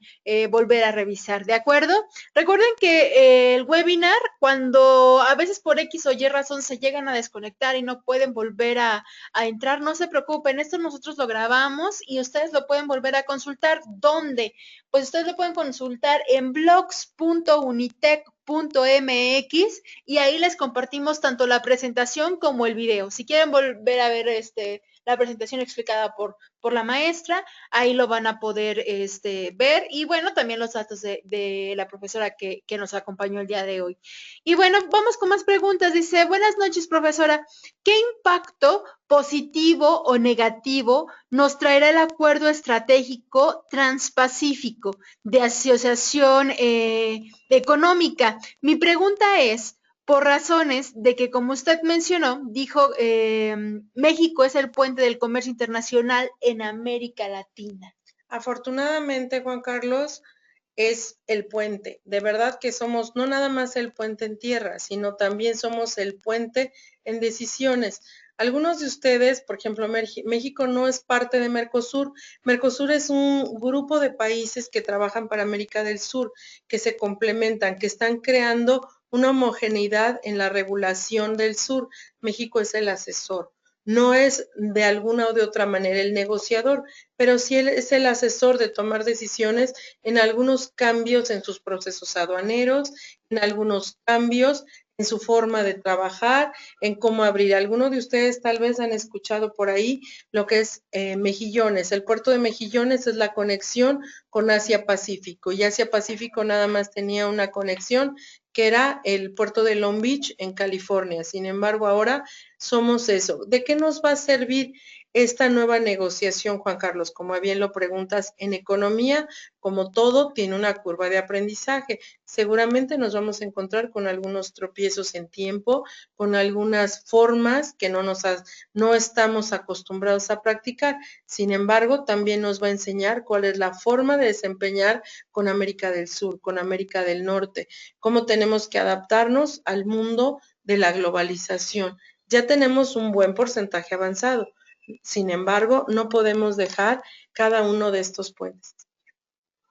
volver a revisar, ¿de acuerdo? Recuerden que el webinar, cuando a veces por X o Y razón se llegan a desconectar y no pueden volver a entrar, no se preocupen, esto nosotros lo grabamos y ustedes lo pueden volver a consultar. ¿Dónde? Pues ustedes lo pueden consultar en blogs.unitec.mx y ahí les compartimos tanto la presentación como el video. Si quieren volver a ver la presentación explicada por la maestra, ahí lo van a poder ver, y bueno, también los datos de la profesora que nos acompañó el día de hoy. Y bueno, vamos con más preguntas. Dice, buenas noches, profesora. ¿Qué impacto positivo o negativo nos traerá el acuerdo estratégico transpacífico de asociación económica? Mi pregunta es, por razones de que, como usted mencionó, dijo, México es el puente del comercio internacional en América Latina. Afortunadamente, Juan Carlos, es el puente. De verdad que somos no nada más el puente en tierra, sino también somos el puente en decisiones. Algunos de ustedes, por ejemplo, México no es parte de Mercosur. Mercosur es un grupo de países que trabajan para América del Sur, que se complementan, que están creando una homogeneidad en la regulación del sur. México es el asesor. No es de alguna o de otra manera el negociador, pero sí es el asesor de tomar decisiones en algunos cambios en sus procesos aduaneros, en algunos cambios en su forma de trabajar, en cómo abrir. Algunos de ustedes tal vez han escuchado por ahí lo que es Mejillones. El puerto de Mejillones es la conexión con Asia-Pacífico, y Asia-Pacífico nada más tenía una conexión que era el puerto de Long Beach en California. Sin embargo, ahora somos eso. ¿De qué nos va a servir esta nueva negociación, Juan Carlos? Como bien lo preguntas, en economía, como todo, tiene una curva de aprendizaje. Seguramente nos vamos a encontrar con algunos tropiezos en tiempo, con algunas formas que no estamos acostumbrados a practicar. Sin embargo, también nos va a enseñar cuál es la forma de desempeñar con América del Sur, con América del Norte, cómo tenemos que adaptarnos al mundo de la globalización. Ya tenemos un buen porcentaje avanzado. Sin embargo, no podemos dejar cada uno de estos puentes.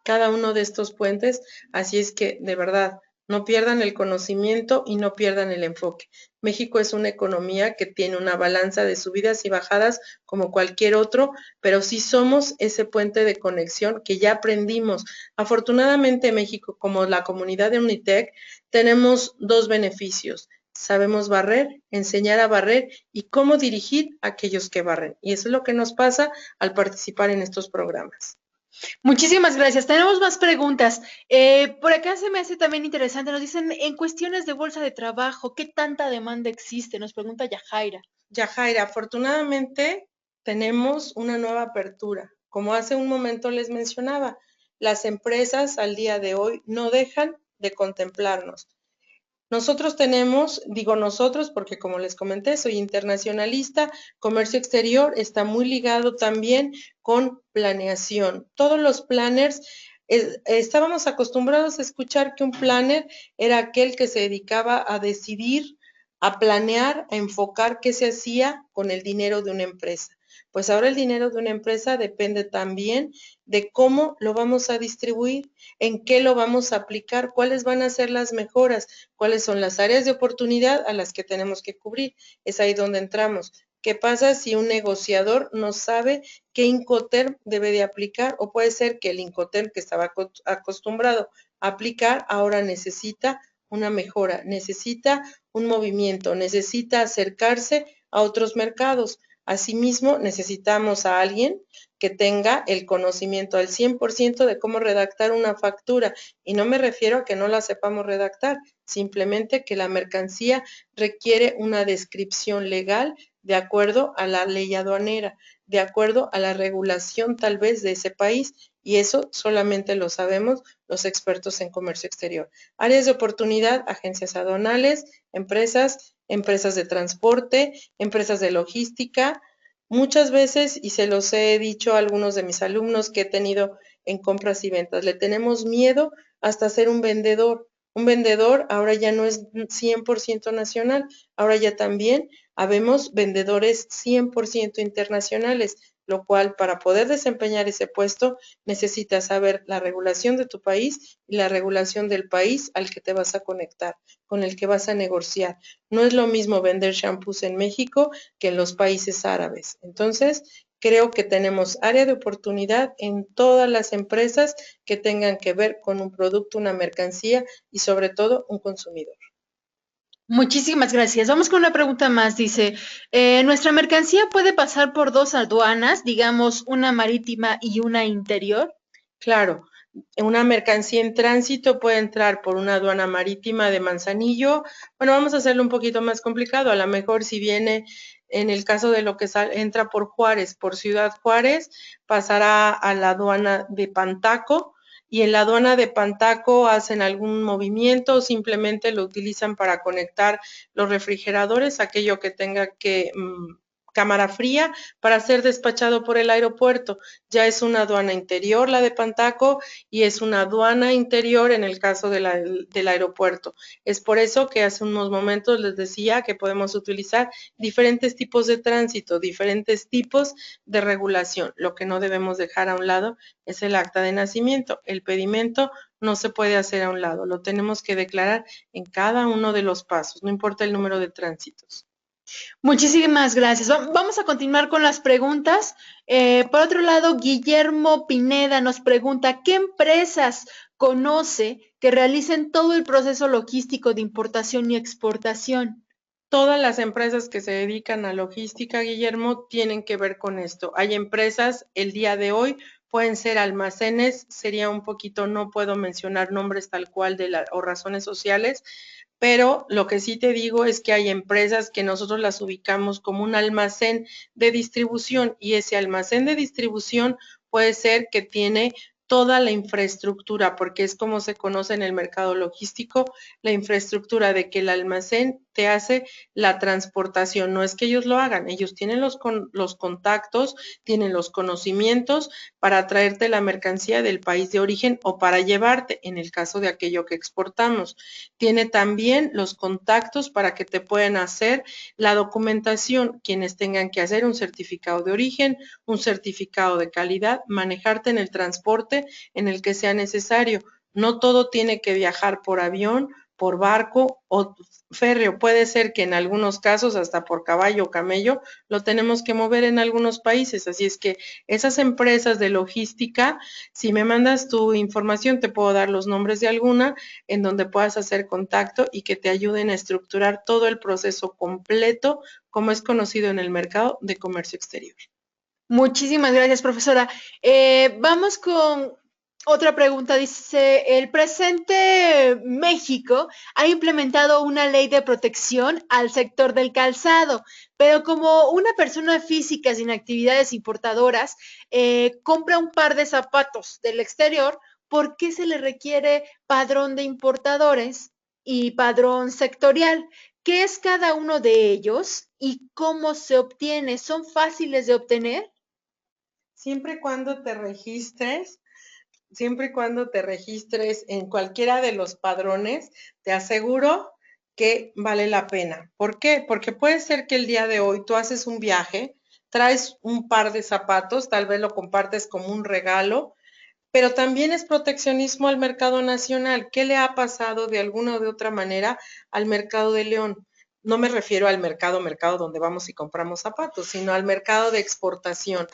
Cada uno de estos puentes, así es que, de verdad, no pierdan el conocimiento y no pierdan el enfoque. México es una economía que tiene una balanza de subidas y bajadas como cualquier otro, pero sí somos ese puente de conexión que ya aprendimos. Afortunadamente, México, como la comunidad de Unitec, tenemos dos beneficios. Sabemos barrer, enseñar a barrer y cómo dirigir a aquellos que barren. Y eso es lo que nos pasa al participar en estos programas. Muchísimas gracias. Tenemos más preguntas. Por acá se me hace también interesante. Nos dicen, en cuestiones de bolsa de trabajo, ¿qué tanta demanda existe? Nos pregunta Yajaira. Yajaira, afortunadamente tenemos una nueva apertura. Como hace un momento les mencionaba, las empresas al día de hoy no dejan de contemplarnos. Nosotros tenemos, digo nosotros porque como les comenté, soy internacionalista, comercio exterior está muy ligado también con planeación. Todos los planners, estábamos acostumbrados a escuchar que un planner era aquel que se dedicaba a decidir, a planear, a enfocar qué se hacía con el dinero de una empresa. Pues ahora el dinero de una empresa depende también de cómo lo vamos a distribuir, en qué lo vamos a aplicar, cuáles van a ser las mejoras, cuáles son las áreas de oportunidad a las que tenemos que cubrir. Es ahí donde entramos. ¿Qué pasa si un negociador no sabe qué Incoterm debe de aplicar? O puede ser que el Incoterm que estaba acostumbrado a aplicar ahora necesita una mejora, necesita un movimiento, necesita acercarse a otros mercados. Asimismo, necesitamos a alguien que tenga el conocimiento al 100% de cómo redactar una factura. Y no me refiero a que no la sepamos redactar, simplemente que la mercancía requiere una descripción legal de acuerdo a la ley aduanera, de acuerdo a la regulación tal vez de ese país, y eso solamente lo sabemos los expertos en comercio exterior. Áreas de oportunidad, agencias aduanales, empresas de transporte, empresas de logística. Muchas veces, y se los he dicho a algunos de mis alumnos que he tenido en compras y ventas, le tenemos miedo hasta ser un vendedor. Un vendedor ahora ya no es 100% nacional, ahora ya también habemos vendedores 100% internacionales, lo cual para poder desempeñar ese puesto necesitas saber la regulación de tu país y la regulación del país al que te vas a conectar, con el que vas a negociar. No es lo mismo vender shampoos en México que en los países árabes. Entonces, creo que tenemos área de oportunidad en todas las empresas que tengan que ver con un producto, una mercancía y sobre todo un consumidor. Muchísimas gracias. Vamos con una pregunta más. Dice, ¿nuestra mercancía puede pasar por dos aduanas, digamos, una marítima y una interior? Claro, una mercancía en tránsito puede entrar por una aduana marítima de Manzanillo. Bueno, vamos a hacerlo un poquito más complicado. A lo mejor si viene, en el caso de lo que entra por Juárez, por Ciudad Juárez, pasará a la aduana de Pantaco y en la aduana de Pantaco hacen algún movimiento o simplemente lo utilizan para conectar los refrigeradores, aquello que tenga que cámara fría para ser despachado por el aeropuerto. Ya es una aduana interior la de Pantaco y es una aduana interior en el caso del aeropuerto. Es por eso que hace unos momentos les decía que podemos utilizar diferentes tipos de tránsito, diferentes tipos de regulación. Lo que no debemos dejar a un lado es el acta de nacimiento. El pedimento no se puede hacer a un lado, lo tenemos que declarar en cada uno de los pasos, no importa el número de tránsitos. Muchísimas gracias. Vamos a continuar con las preguntas. Por otro lado, Guillermo Pineda nos pregunta, ¿qué empresas conoce que realicen todo el proceso logístico de importación y exportación? Todas las empresas que se dedican a logística, Guillermo, tienen que ver con esto. Hay empresas, el día de hoy, pueden ser almacenes, sería un poquito, no puedo mencionar nombres tal cual o razones sociales, pero lo que sí te digo es que hay empresas que nosotros las ubicamos como un almacén de distribución y ese almacén de distribución puede ser que tiene toda la infraestructura, porque es como se conoce en el mercado logístico, la infraestructura de que el almacén te hace la transportación. No es que ellos lo hagan, ellos tienen los contactos, tienen los conocimientos para traerte la mercancía del país de origen o para llevarte, en el caso de aquello que exportamos. Tiene también los contactos para que te puedan hacer la documentación, quienes tengan que hacer un certificado de origen, un certificado de calidad, manejarte en el transporte en el que sea necesario. No todo tiene que viajar por avión, por barco o férreo. Puede ser que en algunos casos hasta por caballo o camello lo tenemos que mover en algunos países. Así es que esas empresas de logística, si me mandas tu información, te puedo dar los nombres de alguna en donde puedas hacer contacto y que te ayuden a estructurar todo el proceso completo, como es conocido en el mercado de comercio exterior. Muchísimas gracias, profesora. Vamos con otra pregunta. Dice, el presente México ha implementado una ley de protección al sector del calzado, pero como una persona física sin actividades importadoras compra un par de zapatos del exterior, ¿por qué se le requiere padrón de importadores y padrón sectorial? ¿Qué es cada uno de ellos y cómo se obtiene? ¿Son fáciles de obtener? Siempre y cuando te registres, siempre y cuando te registres en cualquiera de los padrones, te aseguro que vale la pena. ¿Por qué? Porque puede ser que el día de hoy tú haces un viaje, traes un par de zapatos, tal vez lo compartes como un regalo, pero también es proteccionismo al mercado nacional. ¿Qué le ha pasado de alguna o de otra manera al mercado de León? No me refiero al mercado donde vamos y compramos zapatos, sino al mercado de exportación.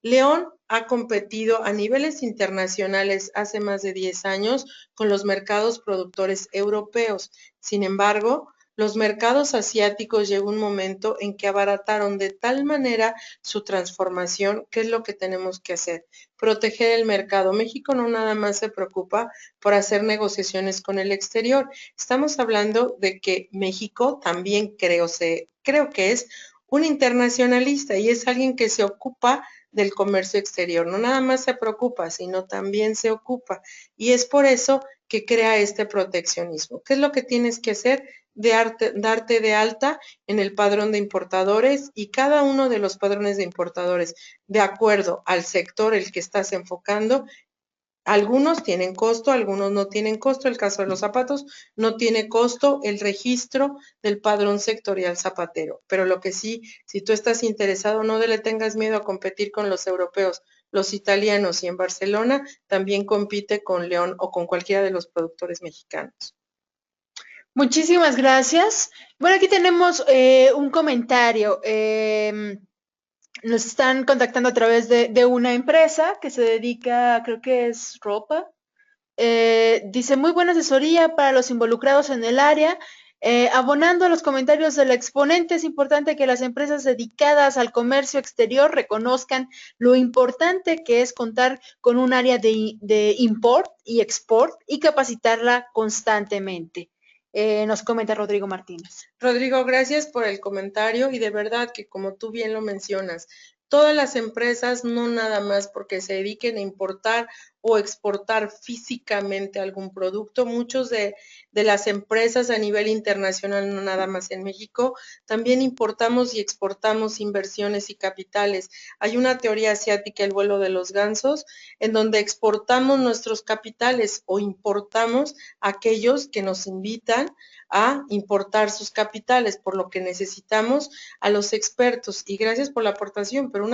León ha competido a niveles internacionales hace más de 10 años con los mercados productores europeos. Sin embargo, los mercados asiáticos llegó un momento en que abarataron de tal manera su transformación. ¿Qué es lo que tenemos que hacer? Proteger el mercado. México no nada más se preocupa por hacer negociaciones con el exterior. Estamos hablando de que México también creo que es un internacionalista y es alguien que se ocupa del comercio exterior. No nada más se preocupa, sino también se ocupa. Y es por eso que crea este proteccionismo. ¿Qué es lo que tienes que hacer? Darte de alta en el padrón de importadores y cada uno de los padrones de importadores, de acuerdo al sector el que estás enfocando. Algunos tienen costo, algunos no tienen costo. El caso de los zapatos no tiene costo el registro del padrón sectorial zapatero. Pero lo que sí, si tú estás interesado, no le tengas miedo a competir con los europeos, los italianos y en Barcelona también compite con León o con cualquiera de los productores mexicanos. Muchísimas gracias. Bueno, aquí tenemos un comentario. Nos están contactando a través de una empresa que se dedica, creo que es ropa. Dice, muy buena asesoría para los involucrados en el área. Abonando a los comentarios del exponente, es importante que las empresas dedicadas al comercio exterior reconozcan lo importante que es contar con un área de import y export y capacitarla constantemente. Nos comenta Rodrigo Martínez. Rodrigo, gracias por el comentario y de verdad que como tú bien lo mencionas, todas las empresas, no nada más porque se dediquen a importar o exportar físicamente algún producto, muchos de las empresas a nivel internacional, no nada más en México, también importamos y exportamos inversiones y capitales. Hay una teoría asiática, el vuelo de los gansos, en donde exportamos nuestros capitales o importamos aquellos que nos invitan a importar sus capitales, por lo que necesitamos a los expertos. Y gracias por la aportación, pero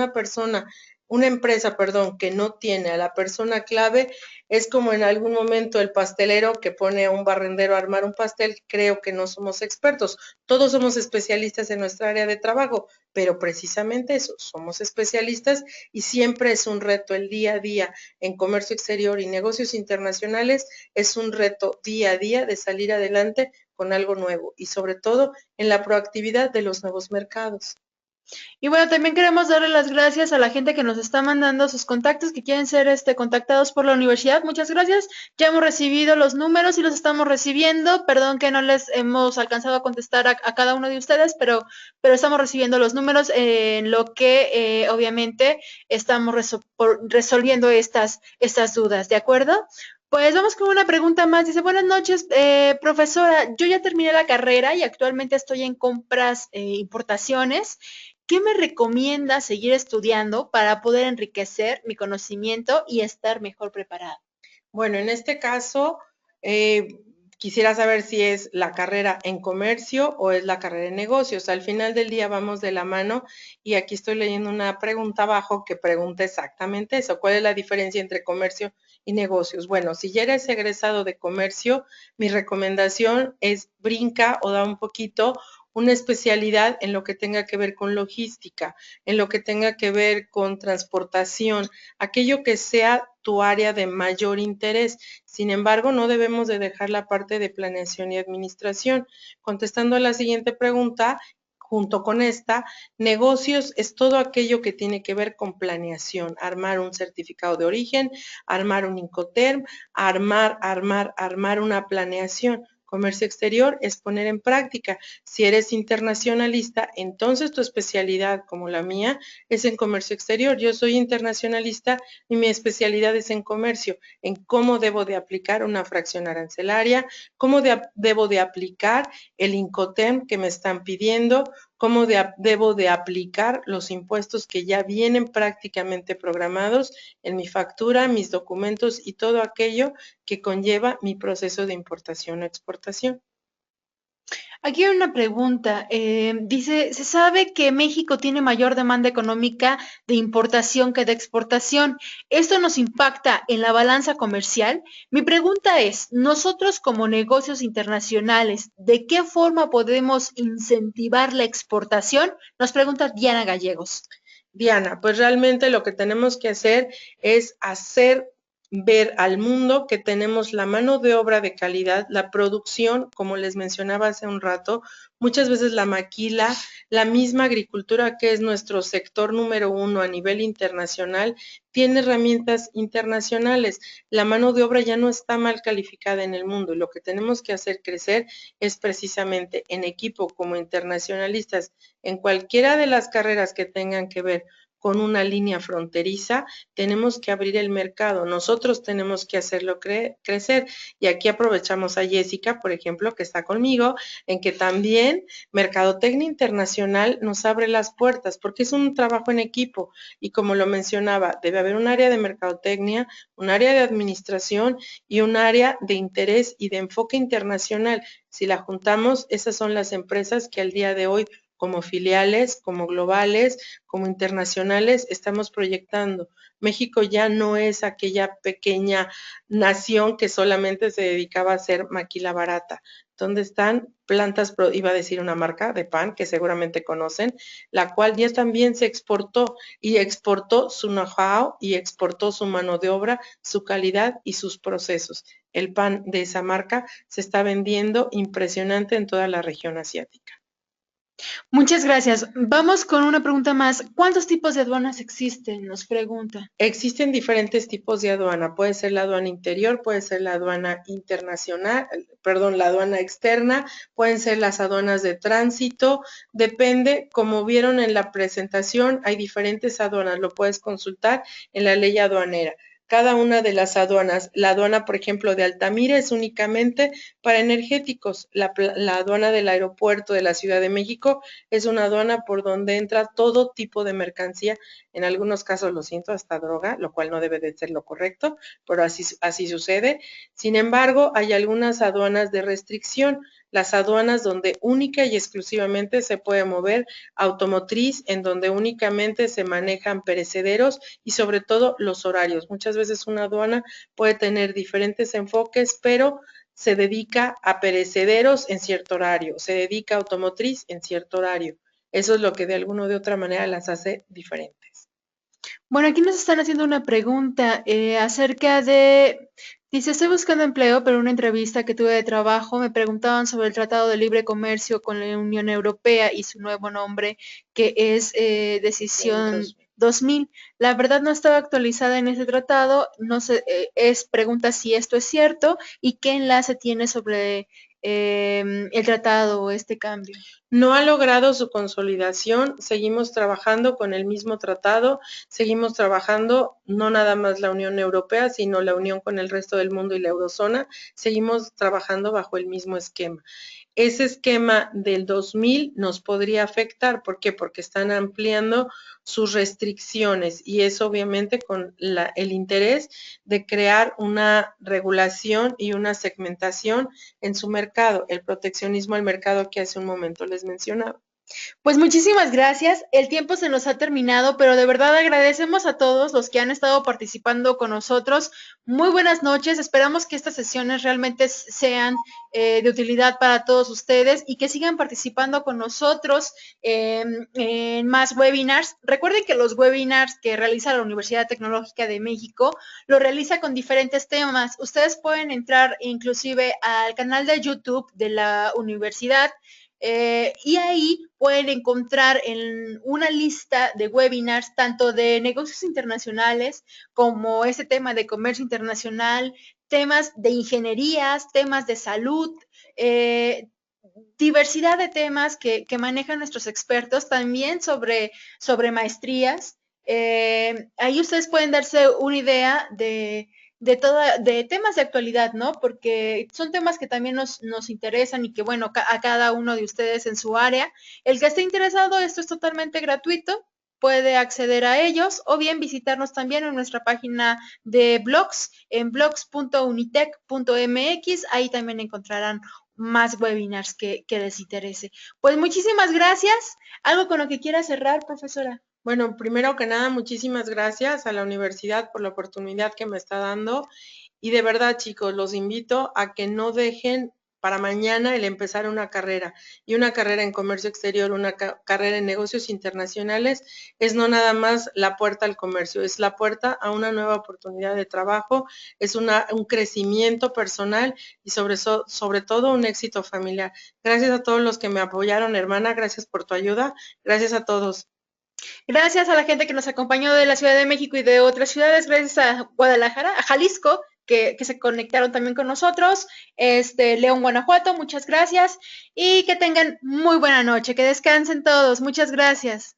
una empresa, perdón, que no tiene a la persona clave, es como en algún momento el pastelero que pone a un barrendero a armar un pastel, creo que no somos expertos. Todos somos especialistas en nuestra área de trabajo, pero precisamente eso, somos especialistas y siempre es un reto el día a día en comercio exterior y negocios internacionales, es un reto día a día de salir adelante con algo nuevo y sobre todo en la proactividad de los nuevos mercados. Y bueno, también queremos darle las gracias a la gente que nos está mandando sus contactos, que quieren ser contactados por la universidad. Muchas gracias. Ya hemos recibido los números y los estamos recibiendo. Perdón que no les hemos alcanzado a contestar a cada uno de ustedes, pero estamos recibiendo los números en lo que obviamente estamos resolviendo estas dudas, ¿de acuerdo? Pues vamos con una pregunta más. Dice, buenas noches, profesora. Yo ya terminé la carrera y actualmente estoy en compras, importaciones. ¿Qué me recomienda seguir estudiando para poder enriquecer mi conocimiento y estar mejor preparada? Bueno, en este caso, quisiera saber si es la carrera en comercio o es la carrera en negocios. Al final del día vamos de la mano y aquí estoy leyendo una pregunta abajo que pregunta exactamente eso. ¿Cuál es la diferencia entre comercio y negocios? Bueno, si ya eres egresado de comercio, mi recomendación es brinca o da un poquito una especialidad en lo que tenga que ver con logística, en lo que tenga que ver con transportación, aquello que sea tu área de mayor interés. Sin embargo, no debemos de dejar la parte de planeación y administración. Contestando a la siguiente pregunta, junto con esta, negocios es todo aquello que tiene que ver con planeación, armar un certificado de origen, armar un Incoterm, armar una planeación. Comercio exterior es poner en práctica. Si eres internacionalista, entonces tu especialidad, como la mía, es en comercio exterior. Yo soy internacionalista y mi especialidad es en comercio, en cómo debo de aplicar una fracción arancelaria, cómo debo de aplicar el Incoterm que me están pidiendo, cómo debo de aplicar los impuestos que ya vienen prácticamente programados en mi factura, mis documentos y todo aquello que conlleva mi proceso de importación o exportación. Aquí hay una pregunta. Dice, se sabe que México tiene mayor demanda económica de importación que de exportación. ¿Esto nos impacta en la balanza comercial? Mi pregunta es, nosotros como negocios internacionales, ¿de qué forma podemos incentivar la exportación? Nos pregunta Diana Gallegos. Diana, pues realmente lo que tenemos que hacer es hacer ver al mundo que tenemos la mano de obra de calidad, la producción, como les mencionaba hace un rato, muchas veces la maquila, la misma agricultura que es nuestro sector número 1 a nivel internacional, tiene herramientas internacionales. La mano de obra ya no está mal calificada en el mundo y lo que tenemos que hacer crecer es precisamente en equipo como internacionalistas en cualquiera de las carreras que tengan que ver con una línea fronteriza, tenemos que abrir el mercado, nosotros tenemos que hacerlo crecer. Y aquí aprovechamos a Jessica, por ejemplo, que está conmigo, en que también Mercadotecnia Internacional nos abre las puertas, porque es un trabajo en equipo. Y como lo mencionaba, debe haber un área de mercadotecnia, un área de administración y un área de interés y de enfoque internacional. Si la juntamos, esas son las empresas que al día de hoy como filiales, como globales, como internacionales, estamos proyectando. México ya no es aquella pequeña nación que solamente se dedicaba a hacer maquila barata. ¿Dónde están plantas, iba a decir una marca de pan que seguramente conocen, la cual ya también se exportó y exportó su know-how y exportó su mano de obra, su calidad y sus procesos. el pan de esa marca se está vendiendo impresionante en toda la región asiática. Muchas gracias. Vamos con una pregunta más. ¿Cuántos tipos de aduanas existen? Nos pregunta. Existen diferentes tipos de aduana. Puede ser la aduana interior, puede ser la aduana internacional, perdón, la aduana externa, pueden ser las aduanas de tránsito. Depende, como vieron en la presentación, hay diferentes aduanas. Lo puedes consultar en la ley aduanera. Cada una de las aduanas, la aduana, por ejemplo, de Altamira es únicamente para energéticos. La aduana del aeropuerto de la Ciudad de México es una aduana por donde entra todo tipo de mercancía, en algunos casos lo siento, hasta droga, lo cual no debe de ser lo correcto, pero así sucede. Sin embargo, hay algunas aduanas de restricción, las aduanas donde única y exclusivamente se puede mover automotriz, en donde únicamente se manejan perecederos y sobre todo los horarios. Muchas veces una aduana puede tener diferentes enfoques, pero se dedica a perecederos en cierto horario, se dedica a automotriz en cierto horario. Eso es lo que de alguna o de otra manera las hace diferentes. Bueno, aquí nos están haciendo una pregunta acerca de, dice, estoy buscando empleo, pero en una entrevista que tuve de trabajo me preguntaban sobre el Tratado de Libre Comercio con la Unión Europea y su nuevo nombre, que es Decisión 2000. La verdad no estaba actualizada en ese tratado, no sé, pregunta si esto es cierto y qué enlace tiene sobre el tratado o este cambio. No ha logrado su consolidación, seguimos trabajando con el mismo tratado, seguimos trabajando no nada más la Unión Europea, sino la unión con el resto del mundo y la eurozona, seguimos trabajando bajo el mismo esquema. Ese esquema del 2000 nos podría afectar, ¿por qué? Porque están ampliando sus restricciones y es obviamente con el interés de crear una regulación y una segmentación en su mercado, el proteccionismo al mercado que hace un momento les mencionaba. Pues muchísimas gracias. El tiempo se nos ha terminado, pero de verdad agradecemos a todos los que han estado participando con nosotros. Muy buenas noches. Esperamos que estas sesiones realmente sean de utilidad para todos ustedes y que sigan participando con nosotros en más webinars. Recuerden que los webinars que realiza la Universidad Tecnológica de México lo realiza con diferentes temas. Ustedes pueden entrar inclusive al canal de YouTube de la universidad. Y ahí pueden encontrar en una lista de webinars tanto de negocios internacionales como este tema de comercio internacional, temas de ingenierías, temas de salud, diversidad de temas que manejan nuestros expertos, también sobre maestrías. Ahí ustedes pueden darse una idea de temas de actualidad, ¿no? Porque son temas que también nos interesan y que, bueno, a cada uno de ustedes en su área. El que esté interesado, esto es totalmente gratuito, puede acceder a ellos o bien visitarnos también en nuestra página de blogs, en blogs.unitec.mx, ahí también encontrarán más webinars que les interese. Pues muchísimas gracias. ¿Algo con lo que quiera cerrar, profesora? Bueno, primero que nada, muchísimas gracias a la universidad por la oportunidad que me está dando. Y de verdad, chicos, los invito a que no dejen para mañana el empezar una carrera. Y una carrera en comercio exterior, una carrera en negocios internacionales, es no nada más la puerta al comercio, es la puerta a una nueva oportunidad de trabajo, es un crecimiento personal y sobre todo un éxito familiar. Gracias a todos los que me apoyaron, hermana, gracias por tu ayuda, gracias a todos. Gracias a la gente que nos acompañó de la Ciudad de México y de otras ciudades, gracias a Guadalajara, a Jalisco, que se conectaron también con nosotros, León, Guanajuato, muchas gracias y que tengan muy buena noche, que descansen todos, muchas gracias.